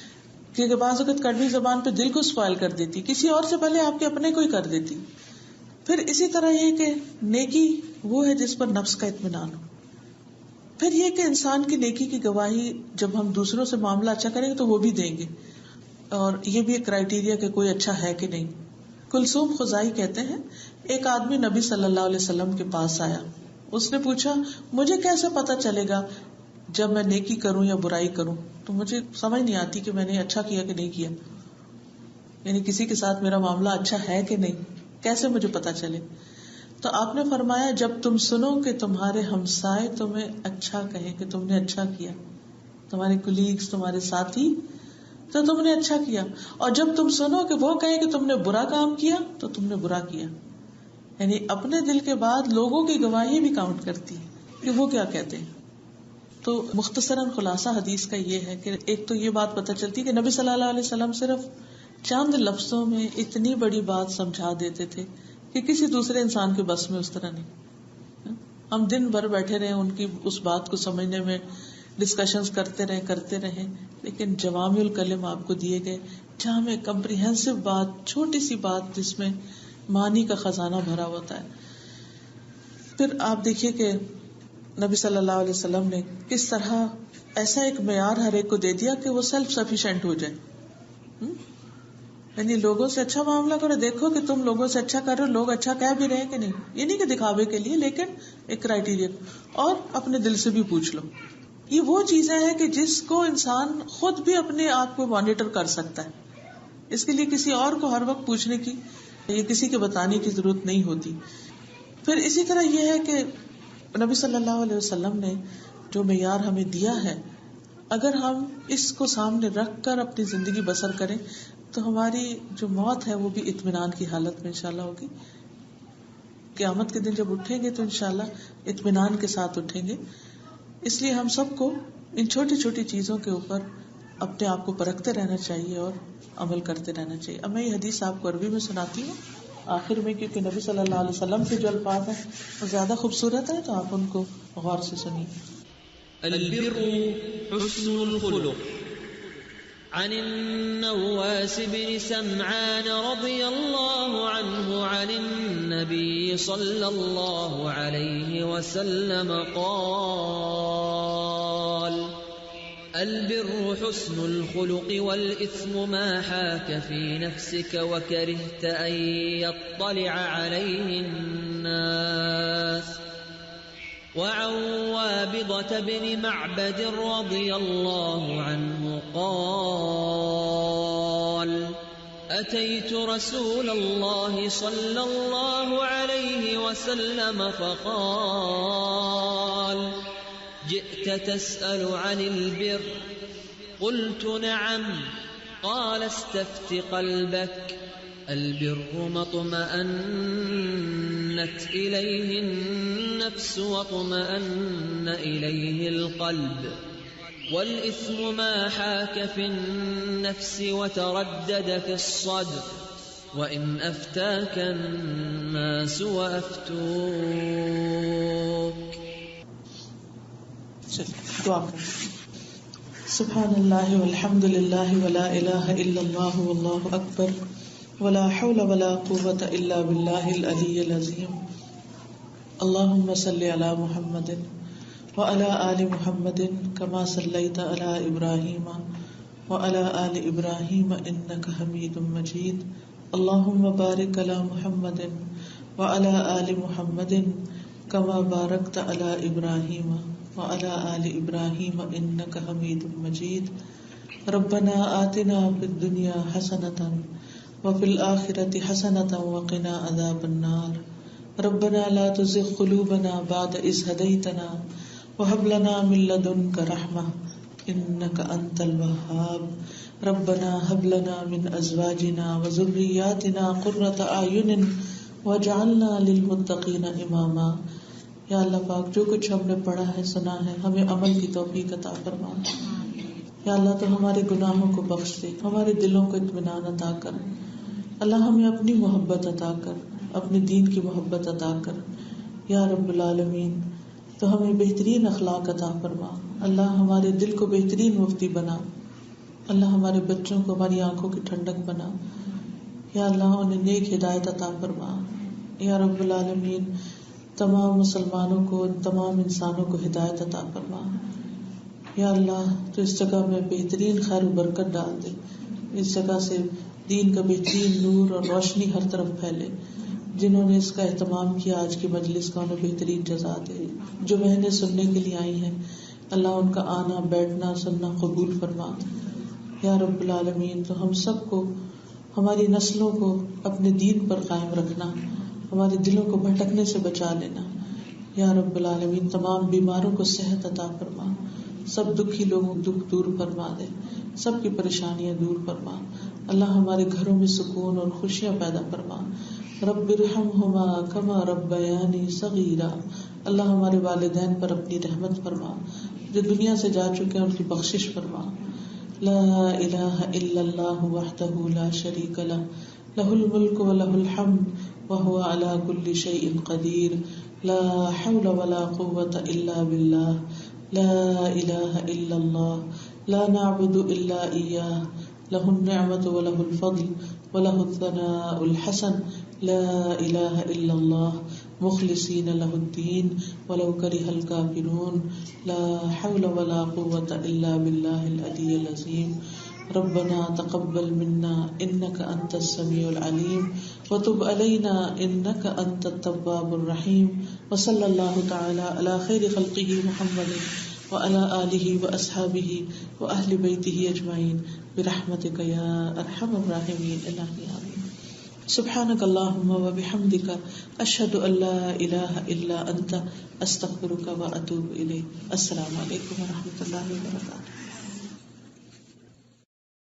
کیونکہ بعض اوقات کڑوی زبان پہ دل کو اسپائل کر دیتی، کسی اور سے پہلے آپ کے اپنے کو ہی کر دیتی. پھر اسی طرح یہ کہ نیکی وہ ہے جس پر نفس کا اطمینان ہو. پھر یہ کہ انسان کی نیکی کی گواہی جب ہم دوسروں سے معاملہ اچھا کریں گے تو وہ بھی دیں گے، اور یہ بھی ایک کرائیٹیریا کہ کوئی اچھا ہے کہ نہیں. کلثوم خزائی کہتے ہیں ایک آدمی نبی صلی اللہ علیہ وسلم کے پاس آیا، اس نے پوچھا مجھے کیسے پتا چلے گا جب میں نیکی کروں یا برائی کروں؟ تو مجھے سمجھ نہیں آتی کہ میں نے اچھا کیا کہ نہیں کیا، یعنی کسی کے ساتھ میرا معاملہ اچھا ہے کہ نہیں، کیسے مجھے پتا چلے؟ تو آپ نے فرمایا جب تم سنو کہ تمہارے ہمسائے تمہیں اچھا کہیں کہ تم نے اچھا کیا، تمہارے کولیگز، تمہارے ساتھی، تو تم نے اچھا کیا، اور جب تم سنو کہ وہ کہیں کہ تم نے برا کام کیا تو تم نے برا کیا. یعنی اپنے دل کے بعد لوگوں کی گواہی بھی کاؤنٹ کرتی ہے کہ وہ کیا کہتے ہیں. تو مختصراً خلاصہ حدیث کا یہ ہے کہ ایک تو یہ بات پتہ چلتی کہ نبی صلی اللہ علیہ وسلم صرف چند لفظوں میں اتنی بڑی بات سمجھا دیتے تھے کہ کسی دوسرے انسان کے بس میں اس طرح نہیں. ہم دن بھر بیٹھے رہے ان کی اس بات کو سمجھنے میں، ڈسکشنز کرتے رہے، لیکن جوامع الکلم آپ کو دیے گئے، جامع کمپریہنسو بات، چھوٹی سی بات جس میں معنی کا خزانہ بھرا ہوتا ہے. پھر آپ دیکھیے کہ نبی صلی اللہ علیہ وسلم نے کس طرح ایسا ایک معیار ہر ایک کو دے دیا کہ وہ سیلف سفیشینٹ ہو جائے. یعنی لوگوں سے اچھا معاملہ کرو، دیکھو کہ تم لوگوں سے اچھا کر رہے ہو، لوگ اچھا کہہ بھی رہے ہیں کہ نہیں. یہ نہیں کہ دکھاوے کے لیے، لیکن ایک کرائیٹیریا، اور اپنے دل سے بھی پوچھ لو. یہ وہ چیزیں ہیں کہ جس کو انسان خود بھی اپنے آپ کو مانیٹر کر سکتا ہے. اس کے لیے کسی اور کو ہر وقت پوچھنے کی یا کسی کے بتانے کی ضرورت نہیں ہوتی. پھر اسی طرح یہ ہے کہ نبی صلی اللہ علیہ وسلم نے جو معیار ہمیں دیا ہے، اگر ہم اس کو سامنے رکھ کر اپنی زندگی بسر کریں تو ہماری جو موت ہے وہ بھی اطمینان کی حالت میں انشاءاللہ ہوگی. قیامت کے دن جب اٹھیں گے تو انشاءاللہ اطمینان کے ساتھ اٹھیں گے. اس لیے ہم سب کو ان چھوٹی چھوٹی چیزوں کے اوپر اپنے آپ کو پرکھتے رہنا چاہیے اور عمل کرتے رہنا چاہیے. اب میں یہ حدیث آپ کو عربی میں سناتی ہوں آخر میں, کیونکہ نبی صلی اللہ علیہ وسلم کے جو الفاظ ہیں وہ زیادہ خوبصورت ہیں, تو آپ ان کو غور سے سنیے. البر حسن الخلق. عن النواس بن سمعان رضي الله عنه عن النبي صلى الله عليه وسلم قال: البر حسن الخلق والإثم ما حاك في نفسك وكرهت أن يطلع عليه الناس. وعن وابضة بن معبد رضي الله عنه قال: أتيت رسول الله صلى الله عليه وسلم فقال: جئت تسأل عن البر؟ قلت: نعم. قال: استفت قلبك. البر ما اطمأنت إليه النفس واطمأن إليه القلب، والإثم ما حاك في النفس وتردد في الصدر، وإن أفتاك الناس وأفتوك. دعا کریں. سبحان اللہ والحمد للہ ولا الہ الا اللہ واللہ اکبر ولا حول ولا قوة الا باللہ العلی العظیم. اللہم صلی علی محمد وعلی آل محمد کما صلیت علی ابراہیم وعلی آل ابراہیم انک حمید مجید. اللہم بارک علی محمد وعلی آل محمد کما بارکت علی ابراہیم وعلى آل إبراهيم إنك حميد مجيد. ربنا آتنا في الدنيا حسنة وفي الآخرة حسنة وقنا عذاب النار. ربنا لا تزغ قلوبنا بعد إذ هديتنا وهب لنا من لدنك رحمة إنك أنت الوهاب. ربنا هب لنا من أزواجنا وذرياتنا قرة أعين واجعلنا للمتقين إماما. یا اللہ پاک جو کچھ ہم نے پڑھا ہے سنا ہے ہمیں عمل کی توفیق عطا فرما. یا اللہ تو ہمارے گناہوں کو بخش دے, ہمارے دلوں کو اطمینان عطا کر. اللہ ہمیں اپنی محبت عطا کر, اپنے دین کی محبت عطا کر. یا رب العالمین تو ہمیں بہترین اخلاق عطا فرما. اللہ ہمارے دل کو بہترین مفتی بنا. اللہ ہمارے بچوں کو ہماری آنکھوں کی ٹھنڈک بنا. یا اللہ انہیں نیک ہدایت عطا فرما. یا رب العالمین تمام مسلمانوں کو, تمام انسانوں کو ہدایت عطا فرما. یا اللہ تو اس جگہ میں بہترین خیر و برکت ڈال دے. اس جگہ سے دین کا بہترین نور اور روشنی ہر طرف پھیلے. جنہوں نے اس کا اہتمام کیا آج کی مجلس کا انہیں بہترین جزا دے. جو بہنیں سننے کے لیے آئی ہیں اللہ ان کا آنا بیٹھنا سننا قبول فرما. یا رب العالمین تو ہم سب کو, ہماری نسلوں کو اپنے دین پر قائم رکھنا, ہمارے دلوں کو بھٹکنے سے بچا لینا. یا رب العالمین تمام بیماروں کو صحت عطا فرما. سب دکھی لوگوں کو دکھ دور فرما دے, سب کی پریشانیاں دور فرما. اللہ ہمارے گھروں میں سکون اور خوشیاں پیدا فرما. رب ارحمہما کما ربیانی صغیرا. اللہ ہمارے والدین پر اپنی رحمت فرما. جو دنیا سے جا چکے ہیں ان کی بخشش فرما. لا الہ الا اللہ وحدہ لا شریک لہ لہ الملک ولہ الحمد وهو على كل شيء قدير. لا حول ولا قوة إلا بالله. لا إله إلا الله. لا نعبد إلا إياه. له النعمة وله الفضل وله الثناء الحسن. لا إله إلا الله مخلصين له الدين ولو كره الكافرون. لا حول ولا قوة إلا بالله العلي العظيم. ربنا تقبل منا انك انت السميع العليم وتب علينا انك انت التواب الرحيم. وصلى الله تعالى على خير خلقه محمد وعلى آله واصحابه واهل بيته اجمعين برحمتك يا ارحم الراحمين. الہی آمین. سبحانك اللهم وبحمدك اشهد ان لا اله الا انت استغفرك واتوب اليك. السلام علیکم ورحمۃ اللہ وبرکاتہ.